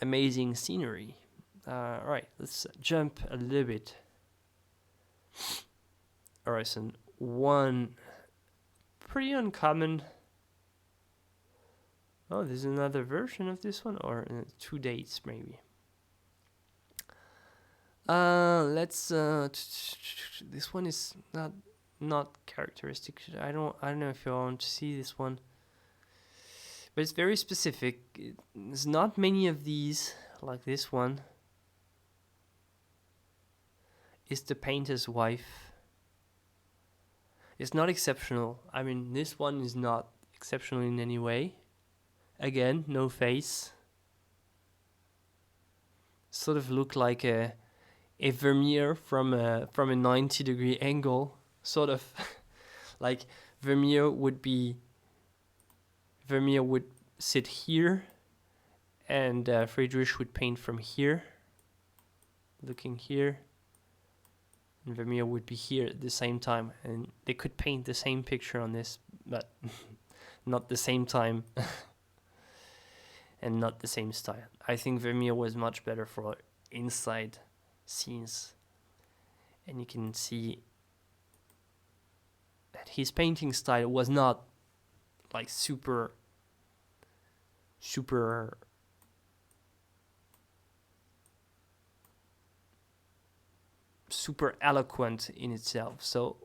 amazing scenery. All right, let's jump a little bit. All right, so one pretty uncommon. Oh, there's another version of this one, or 2 dates maybe. Let's. This one is not characteristic. I don't know if you want to see this one, but it's very specific. There's not many of these like this one. Is the painter's wife. It's not exceptional. I mean, this one is not exceptional in any way. Again, no face. Sort of look like a Vermeer from a 90-degree angle. Sort of like Vermeer would sit here, and Friedrich would paint from here, looking here. And Vermeer would be here at the same time, and they could paint the same picture on this, but not the same time and not the same style. I think Vermeer was much better for inside scenes, and you can see that his painting style was not like super eloquent in itself. So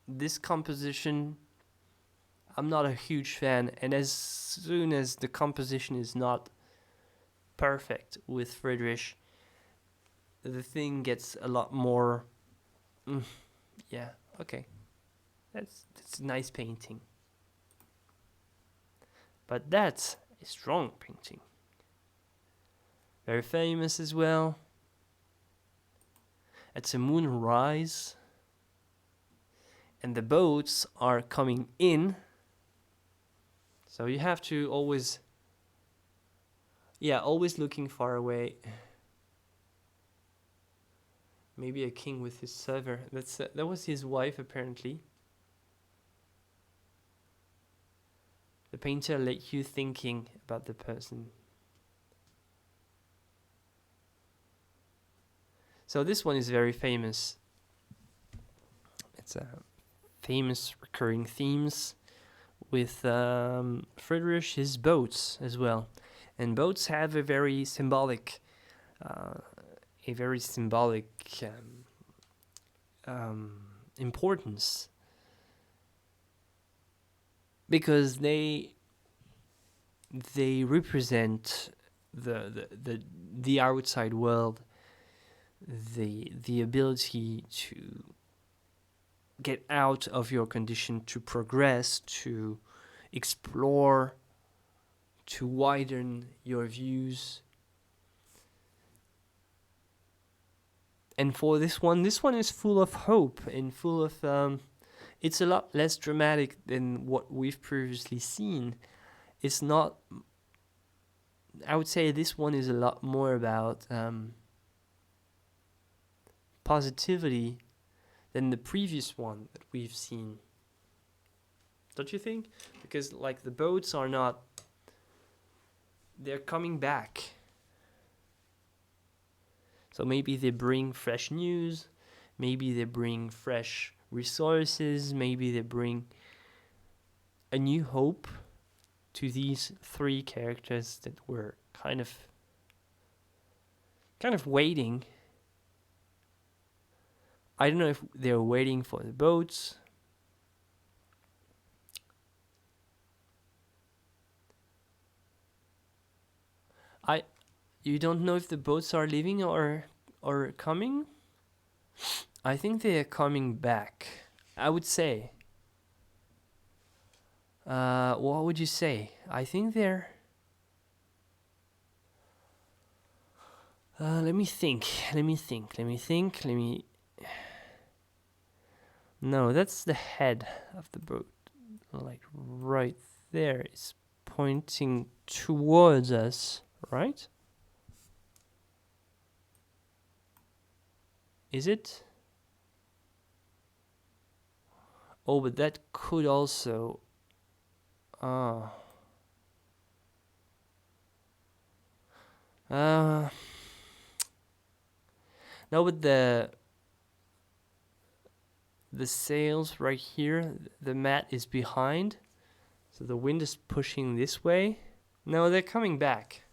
this composition, I'm not a huge fan, and as soon as the composition is not perfect with Friedrich, the thing gets a lot more yeah, okay, that's a nice painting, but that's a strong painting, very famous as well. It's a moonrise, and the boats are coming in. So you have to always looking far away. Maybe a king with his server. That was his wife, apparently. The painter let you thinking about the person. So this one is very famous. It's a famous recurring themes with Friedrich, his boats as well. And boats have a very symbolic importance, because they represent the outside world, the ability to get out of your condition, to progress, to explore, to widen your views. And for this one is full of hope and full of it's a lot less dramatic than what we've previously seen. It's not, I would say this one is a lot more about positivity than the previous one that we've seen. Don't you think? Because like the boats are not, they're coming back. So maybe they bring fresh news, maybe they bring fresh resources, maybe they bring a new hope to these three characters that were kind of waiting. I don't know if they're waiting for the boats. You don't know if the boats are leaving or coming? I think they are coming back. I would say. What would you say? I think they're. Let me think. No, that's the head of the boat. Like right there. It's pointing towards us, right? Is it? Oh, but that could also. No, but the sails right here, the mat is behind, so the wind is pushing this way. No, they're coming back.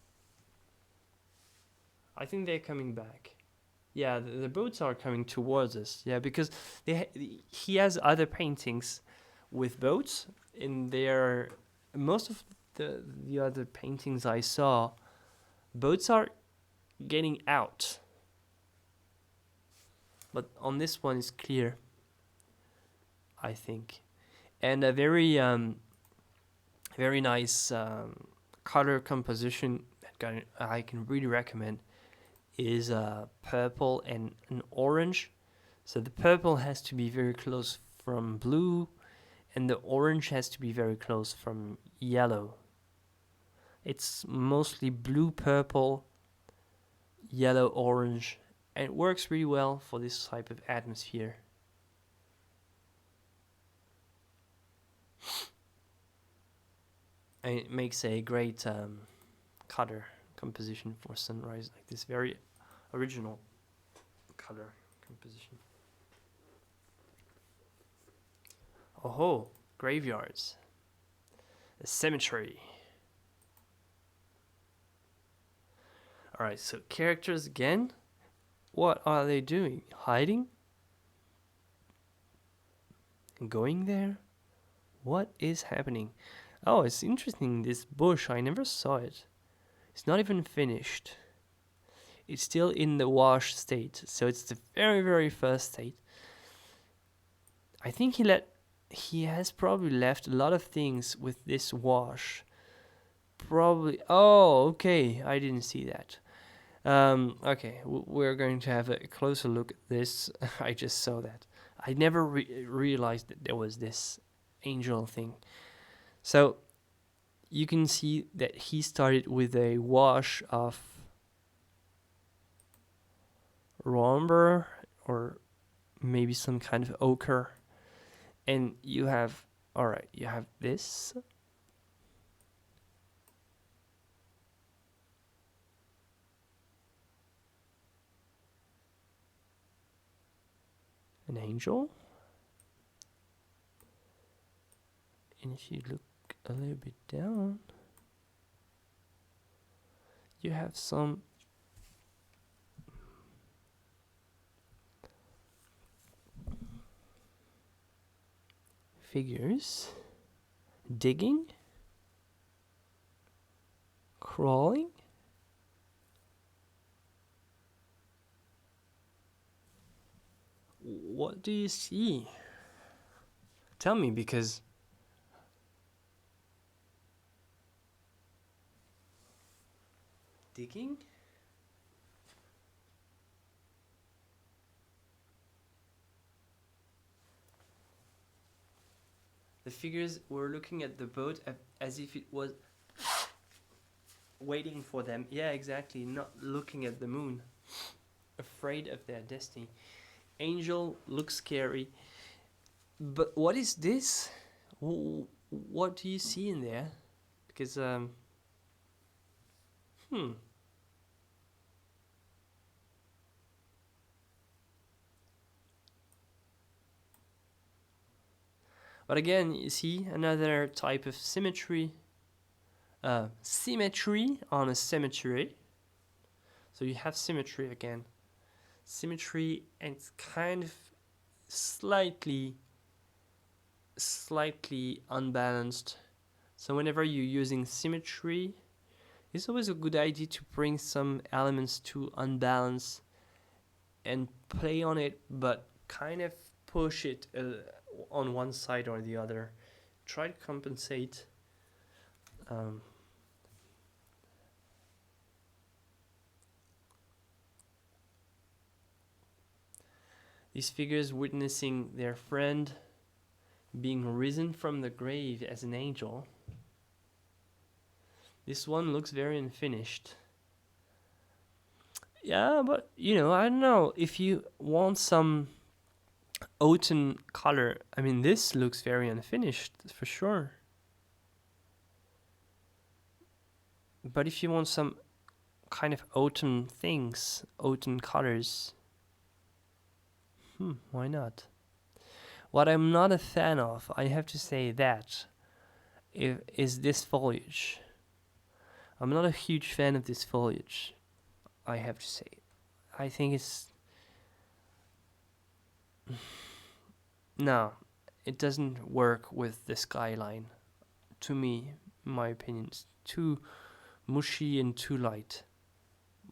I think they're coming back. Yeah, the boats are coming towards us. Yeah, because he has other paintings with boats. In there, most of the other paintings I saw, boats are getting out. But on this one, it's clear, I think. And a very nice color composition that I can really recommend is purple and an orange. So the purple has to be very close from blue, and the orange has to be very close from yellow. It's mostly blue, purple, yellow, orange, and it works really well for this type of atmosphere. And it makes a great color composition for sunrise, like this very original color composition. Oh, graveyards, a cemetery. All right, so characters again. What are they doing? Hiding? Going there? What is happening? Oh, it's interesting, this bush, I never saw it. It's not even finished. It's still in the wash state, so it's the very, very first state. I think he has probably left a lot of things with this wash. Probably. Oh, okay, I didn't see that. Okay, we're going to have a closer look at this. I just saw that. I never realized that there was this angel thing. So you can see that he started with a wash of umber or maybe some kind of ochre, and you have this. An angel. And if you look a little bit down, you have some figures digging, crawling. What do you see? Tell me, because digging? The figures were looking at the boat as if it was waiting for them. Yeah, exactly. Not looking at the moon. Afraid of their destiny. Angel looks scary. But what is this? What do you see in there? Because, But again, you see another type of symmetry. Symmetry on a cemetery. So you have symmetry again. Symmetry, and it's kind of slightly unbalanced. So whenever you're using symmetry, it's always a good idea to bring some elements to unbalance and play on it, but kind of push it on one side or the other. Try to compensate. These figures witnessing their friend being risen from the grave as an angel. This one looks very unfinished. Yeah, but I don't know. If you want some autumn color, I mean, this looks very unfinished for sure. But if you want some kind of autumn things, autumn colors, why not? What I'm not a fan of, I have to say that, is this foliage. I'm not a huge fan of this foliage, I have to say. I think it's... No, it doesn't work with the skyline. To me, in my opinion, it's too mushy and too light.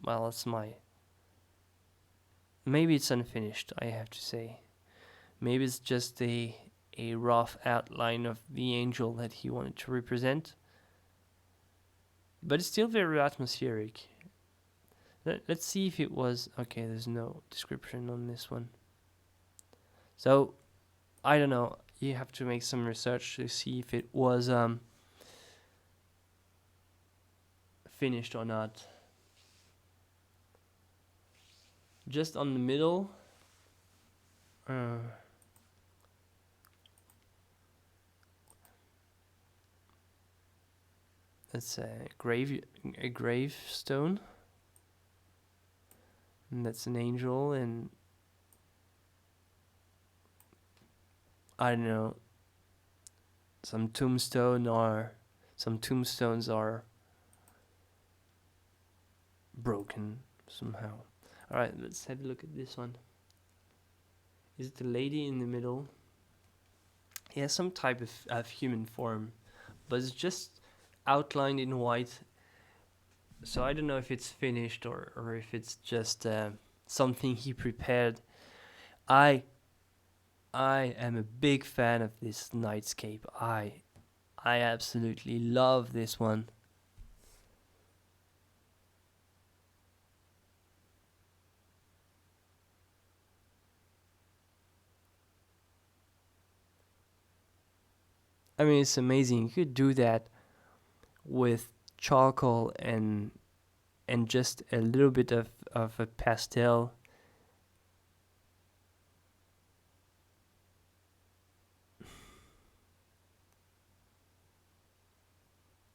Well, that's my... Maybe it's unfinished, I have to say. Maybe it's just a rough outline of the angel that he wanted to represent. But it's still very atmospheric. Let's see if it was... Okay, there's no description on this one. So, I don't know. You have to make some research to see if it was finished or not. Just on the middle... That's a gravestone, and that's an angel, and I don't know, some tombstones are broken somehow. All right, let's have a look at this one. Is it the lady in the middle? He has some type of human form, but it's just outlined in white, so I don't know if it's finished or if it's just something he prepared. I am a big fan of this nightscape. I absolutely love this one. I mean, it's amazing. You could do that with charcoal and just a little bit of a pastel.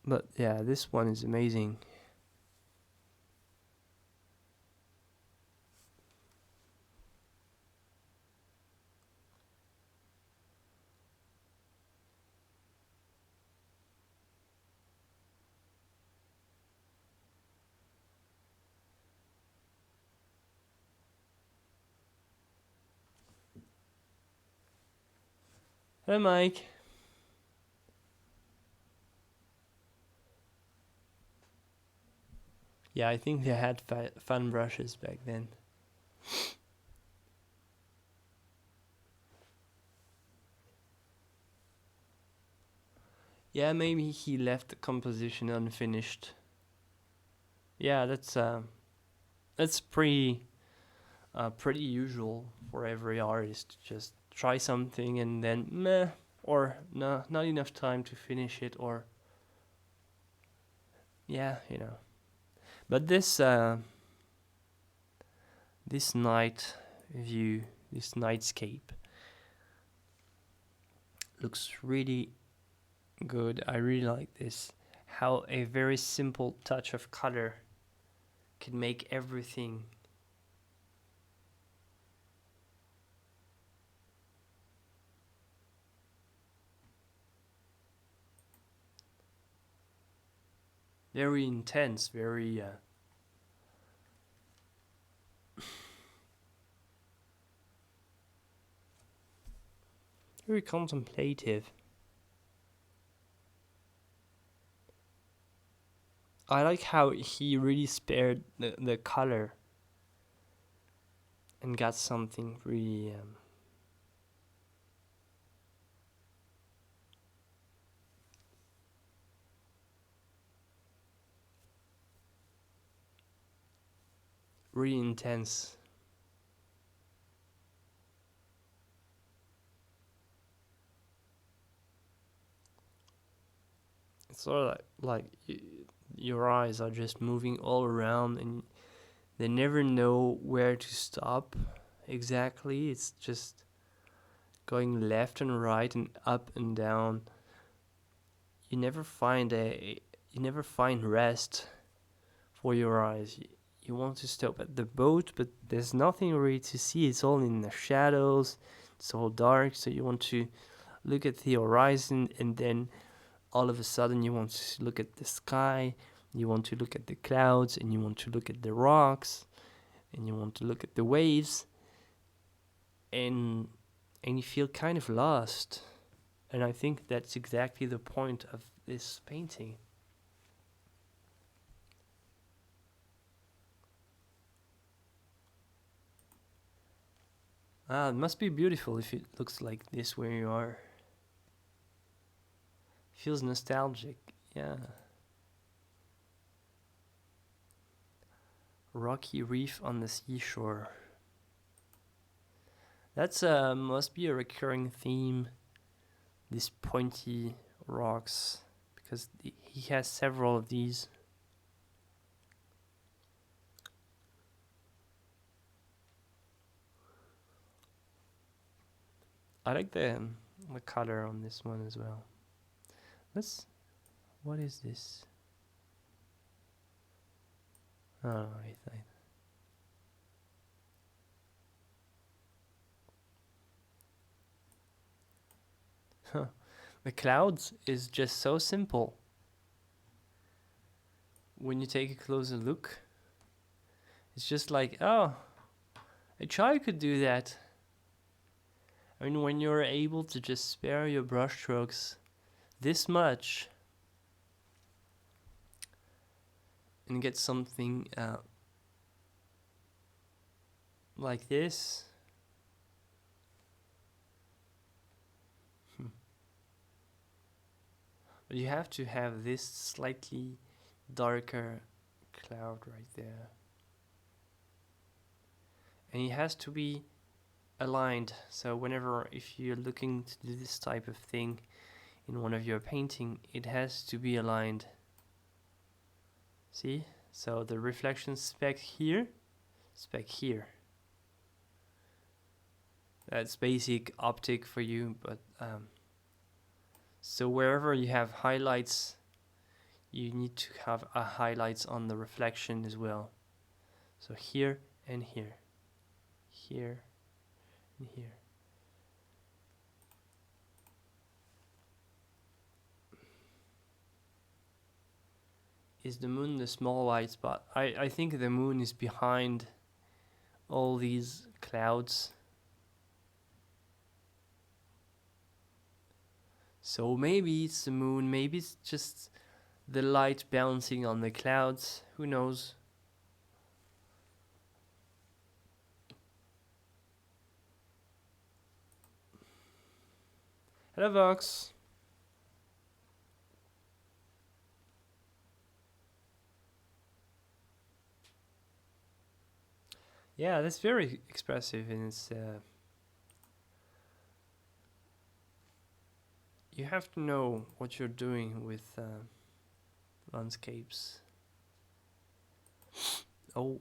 But yeah, this one is amazing. Hello, Mike. Yeah, I think they had fun brushes back then. Yeah, maybe he left the composition unfinished. Yeah, that's pretty usual for every artist to just try something and then meh, or no, not enough time to finish it, or yeah, But this night view, this nightscape, looks really good. I really like this. How a very simple touch of color can make everything very intense, very very contemplative. I like how he really spared the color and got something really really intense. It's sort of like your eyes are just moving all around and they never know where to stop exactly. It's just going left and right and up and down. You never find rest for your eyes. You want to stop at the boat, but there's nothing really to see. It's all in the shadows. It's all dark, so you want to look at the horizon, and then all of a sudden you want to look at the sky, you want to look at the clouds, and you want to look at the rocks, and you want to look at the waves, and you feel kind of lost. And I think that's exactly the point of this painting. It must be beautiful if it looks like this where you are. Feels nostalgic, yeah. Rocky reef on the seashore. That's must be a recurring theme. These pointy rocks, because he has several of these. I like the color on this one as well. What is this? Oh, the clouds is just so simple. When you take a closer look, it's just like, oh, a child could do that. I mean, when you're able to just spare your brushstrokes this much and get something like this. But you have to have this slightly darker cloud right there. And it has to be aligned. So if you're looking to do this type of thing in one of your painting, it has to be aligned. See? So the reflection speck here. That's basic optic for you, but so wherever you have highlights, you need to have highlights on the reflection as well. So here and here. Here and here. Is the moon the small white spot? I think the moon is behind all these clouds. So maybe it's the moon, maybe it's just the light bouncing on the clouds. Who knows? Hello, Vox. Yeah, that's very expressive, and it's you have to know what you're doing with landscapes. Oh.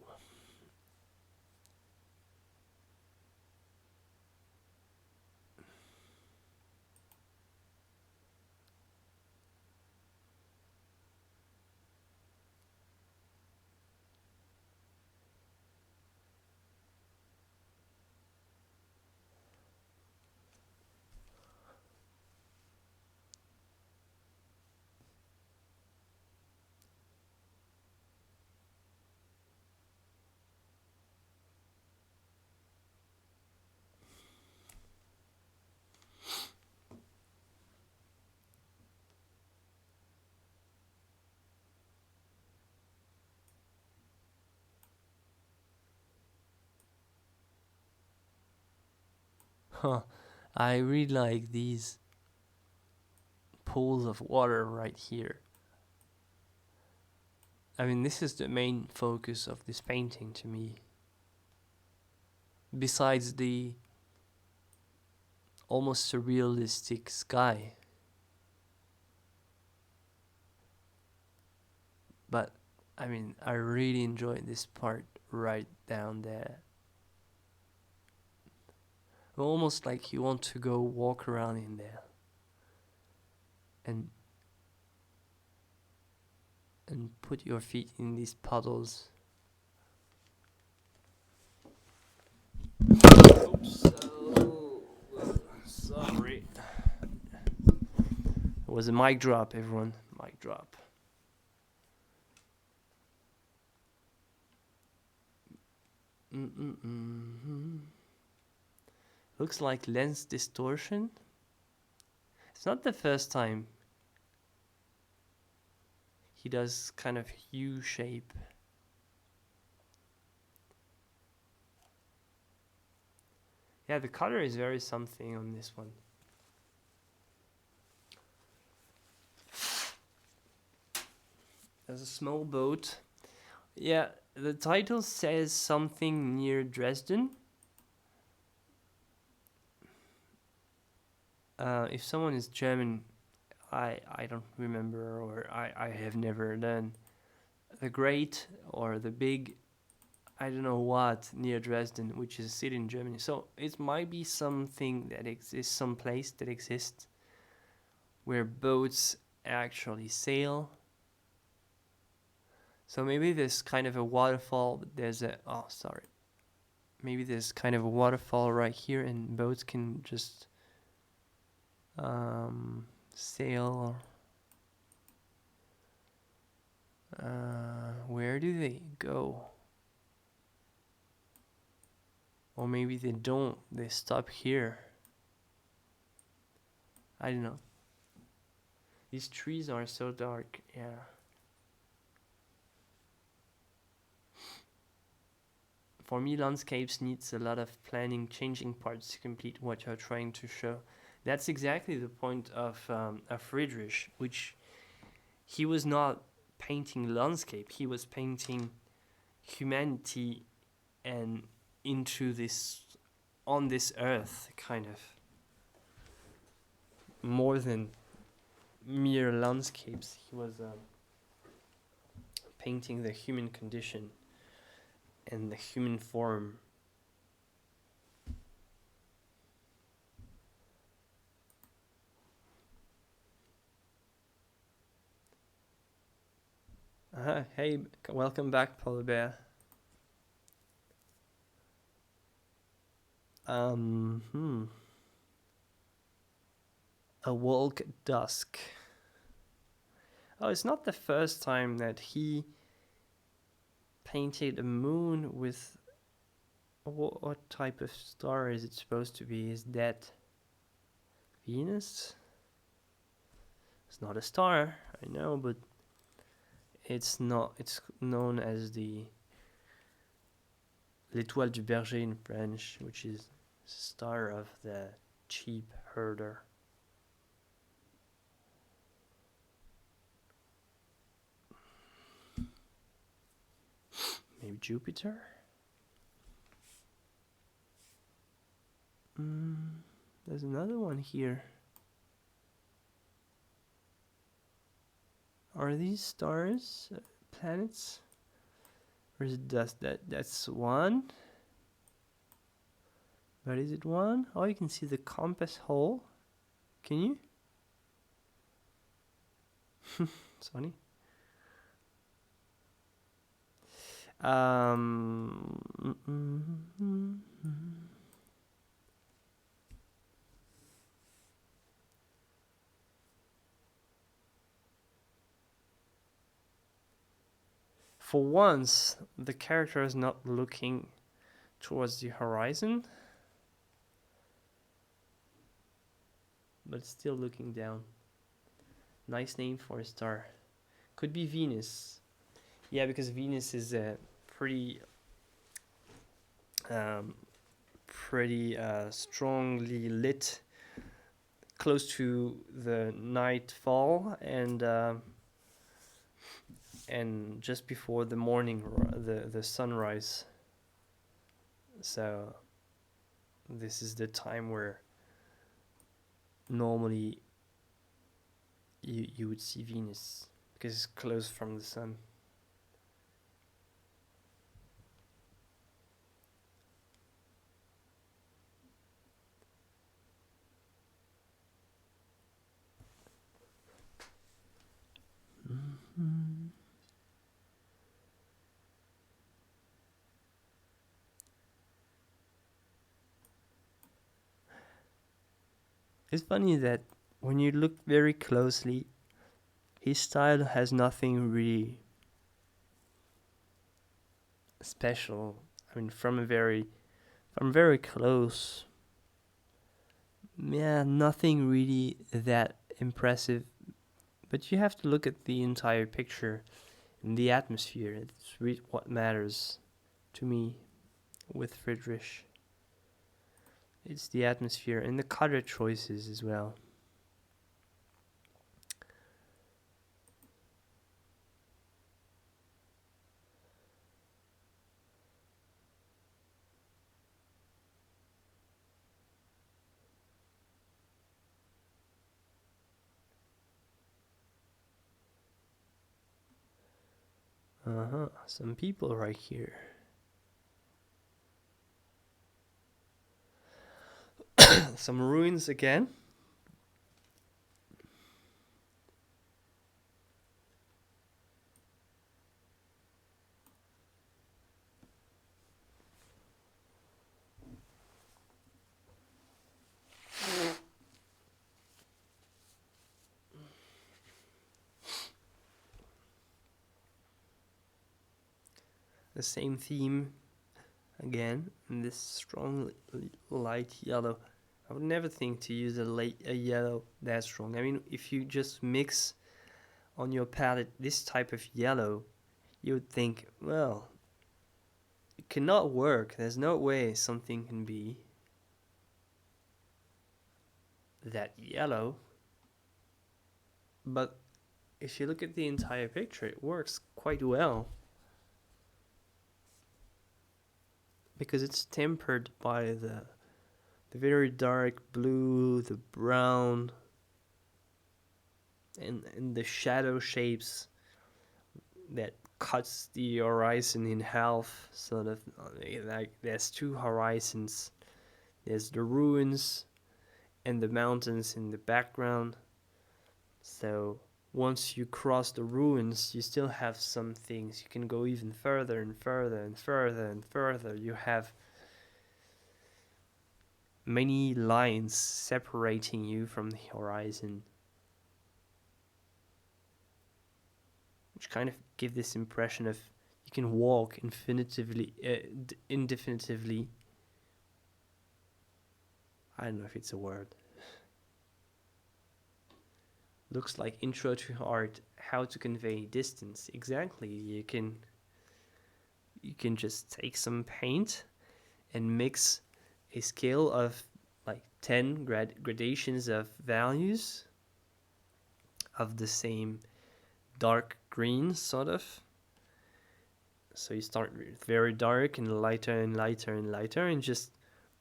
I really like these pools of water right here. I mean, this is the main focus of this painting to me. Besides the almost surrealistic sky. But, I mean, I really enjoyed this part right down there. Almost like you want to go walk around in there. And put your feet in these puddles. Oops, sorry. It was a mic drop, everyone. Mic drop. Looks like lens distortion. It's not the first time he does kind of U shape. Yeah, the color is very something on this one. There's a small boat. Yeah, the title says something near Dresden. If someone is German, I don't remember, or I have never done the great or the big, I don't know what, near Dresden, which is a city in Germany. So it might be something that exists, some place that exists where boats actually sail. So maybe there's kind of a waterfall, but there's a, oh, sorry. Maybe there's kind of a waterfall right here and boats can just sail. Where do they go? Or maybe they don't, they stop here. I don't know. These trees are so dark, yeah. For me, landscapes needs a lot of planning, changing parts to complete what you're trying to show. That's exactly the point of Friedrich, which he was not painting landscape, he was painting humanity and into this, on this earth, kind of. More than mere landscapes, he was painting the human condition and the human form. Hey, welcome back, Polar Bear. A walk at dusk. Oh, it's not the first time that he painted a moon with... What type of star is it supposed to be? Is that Venus? It's not a star, I know, but it's not. It's known as the l'étoile du berger in French, which is star of the sheep herder. Maybe Jupiter? There's another one here. Are these stars planets? Or is it dust? That's one. But is it one? Oh, you can see the compass hole. Can you? It's funny. For once, the character is not looking towards the horizon, but still looking down. Nice name for a star. Could be Venus. Yeah, because Venus is a pretty pretty strongly lit, close to the nightfall, and just before the morning, the sunrise. So this is the time where normally you would see Venus, because it's close from the sun. Mm-hmm. It's funny that when you look very closely, his style has nothing really special. I mean, from very close, yeah, nothing really that impressive. But you have to look at the entire picture and the atmosphere. It's really what matters to me with Friedrich. It's the atmosphere and the color choices as well. Some people right here. Some ruins again. The same theme again, in this strong light yellow. I would never think to use a yellow that strong. I mean, if you just mix on your palette this type of yellow, you would think, well, it cannot work. There's no way something can be that yellow. But if you look at the entire picture, it works quite well, because it's tempered by the very dark blue, the brown, and the shadow shapes that cuts the horizon in half, sort of like there's two horizons. There's the ruins and the mountains in the background. So once you cross the ruins, you still have some things. You can go even further and further and further and further. You have many lines separating you from the horizon, which kind of give this impression of you can walk indefinitely. I don't know if it's a word. Looks like intro to art, how to convey distance. Exactly. You can just take some paint and mix a scale of like 10 gradations of values of the same dark green, sort of. So you start with very dark and lighter and lighter and lighter, and just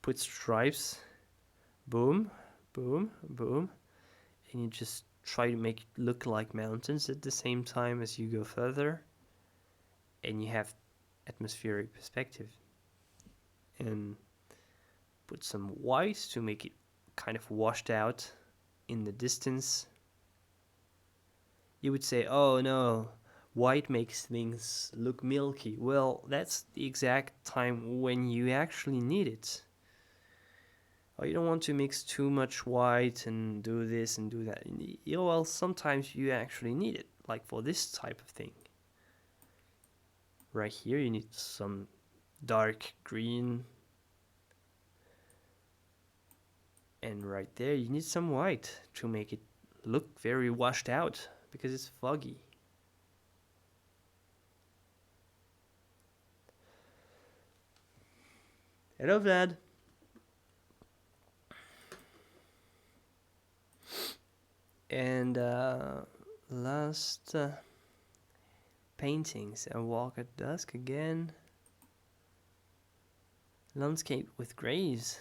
put stripes, boom, boom, boom, and you just try to make it look like mountains at the same time as you go further, and you have atmospheric perspective. And put some white to make it kind of washed out in the distance. You would say, oh no, white makes things look milky. Well, that's the exact time when you actually need it. Oh, you don't want to mix too much white and do this and do that. Well, sometimes you actually need it, like for this type of thing. Right here, you need some dark green. And right there, you need some white to make it look very washed out, because it's foggy. Hello, Vlad. And last paintings. A walk at dusk again. Landscape with graves.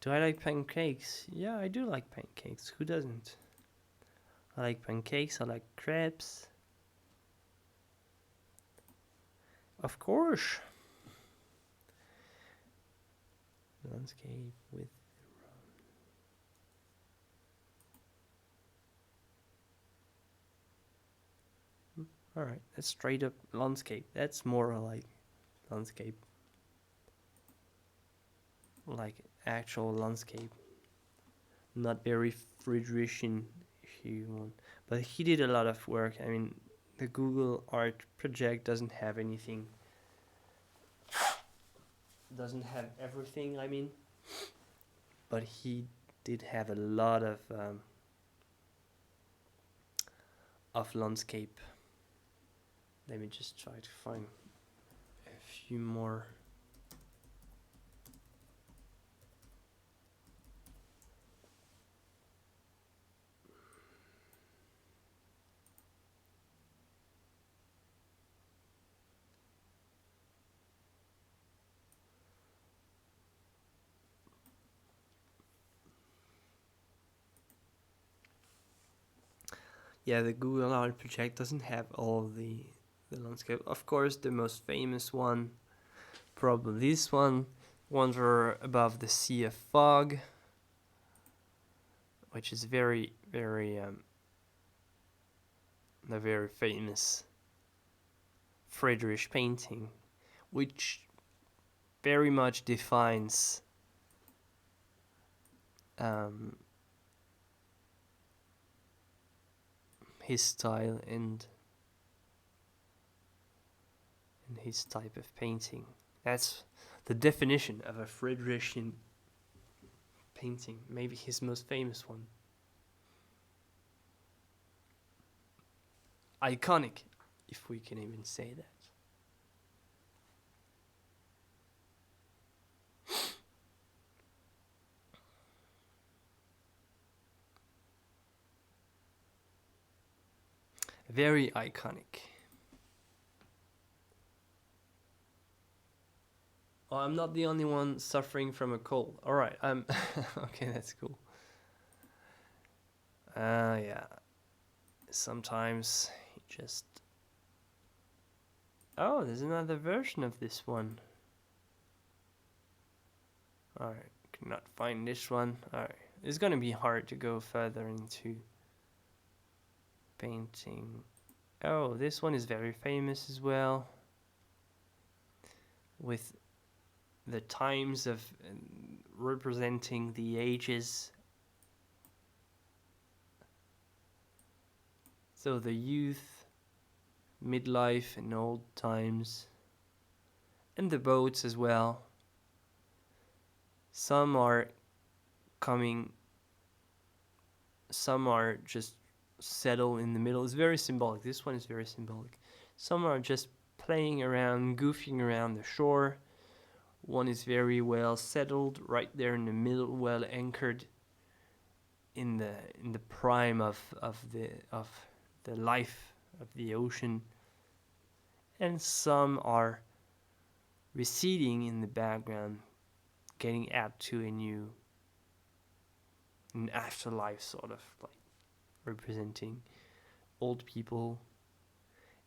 Do I like pancakes? Yeah, I do like pancakes. Who doesn't? I like pancakes. I like crepes. Of course. Landscape with... Alright, that's straight up landscape. That's more like landscape. Like actual landscape. Not very Friedrichian if you want. But he did a lot of work. I mean, the Google art project doesn't have anything. Doesn't have everything, I mean. But he did have a lot of landscape. Let me just try to find a few more. Yeah, the Google Art project doesn't have all the landscape. Of course, the most famous one, probably this one, Wander Above the Sea of Fog, which is very, very, a very famous Friedrich painting, which very much defines his style and his type of painting. That's the definition of a Friedrichian painting, maybe his most famous one. Iconic, if we can even say that. Very iconic. Oh, I'm not the only one suffering from a cold. Alright, I'm... okay, that's cool. Yeah. Sometimes you just... Oh, there's another version of this one. Alright, cannot find this one. Alright, it's gonna be hard to go further into painting. Oh, this one is very famous as well. With the times of representing the ages. So the youth, midlife and old times. And the boats as well. Some are coming, some are just settled in the middle. It's very symbolic. This one is very symbolic. Some are just playing around, goofing around the shore. One is very well settled right there in the middle, well anchored in the prime of the life of the ocean. And some are receding in the background, getting out to an afterlife, sort of like representing old people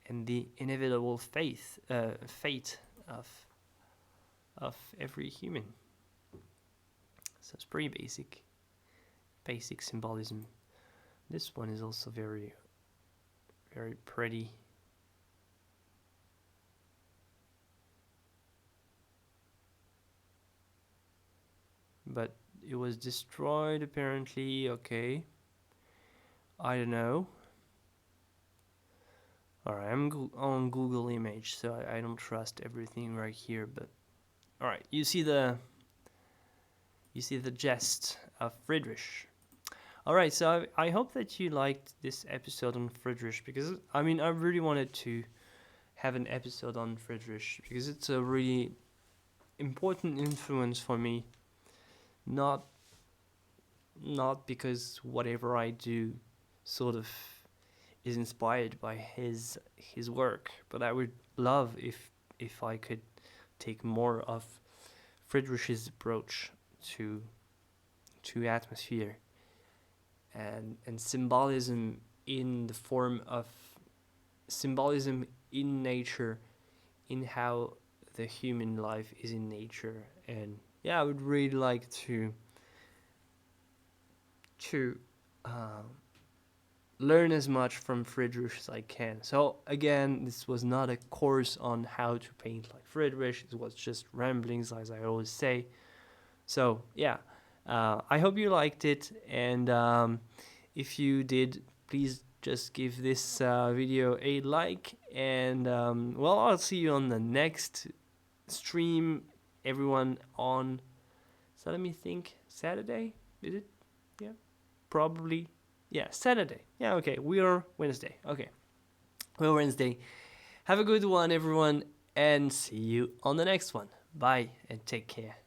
and the inevitable fate of every human. So it's pretty basic symbolism. This one is also very, very pretty. but it was destroyed apparently. Okay, I don't know. Alright, I'm on Google Image, so I don't trust everything right here, but alright, you see the gist of Friedrich. Alright, so I hope that you liked this episode on Friedrich, because I mean I really wanted to have an episode on Friedrich because it's a really important influence for me. Not because whatever I do sort of is inspired by his work, but I would love if I could take more of Friedrich's approach to atmosphere and symbolism in the form of symbolism in nature, in how the human life is in nature. And yeah, I would really like to learn as much from Friedrich as I can. So again, this was not a course on how to paint like Friedrich. It was just ramblings, as I always say. So yeah, I hope you liked it, and if you did, please just give this video a like, and well, I'll see you on the next stream, everyone, on, so let me think, Saturday, is it? Yeah, probably. Yeah, Saturday. Yeah, okay, we are Wednesday. Okay, we're Wednesday. Have a good one, everyone, and see you on the next one. Bye, and take care.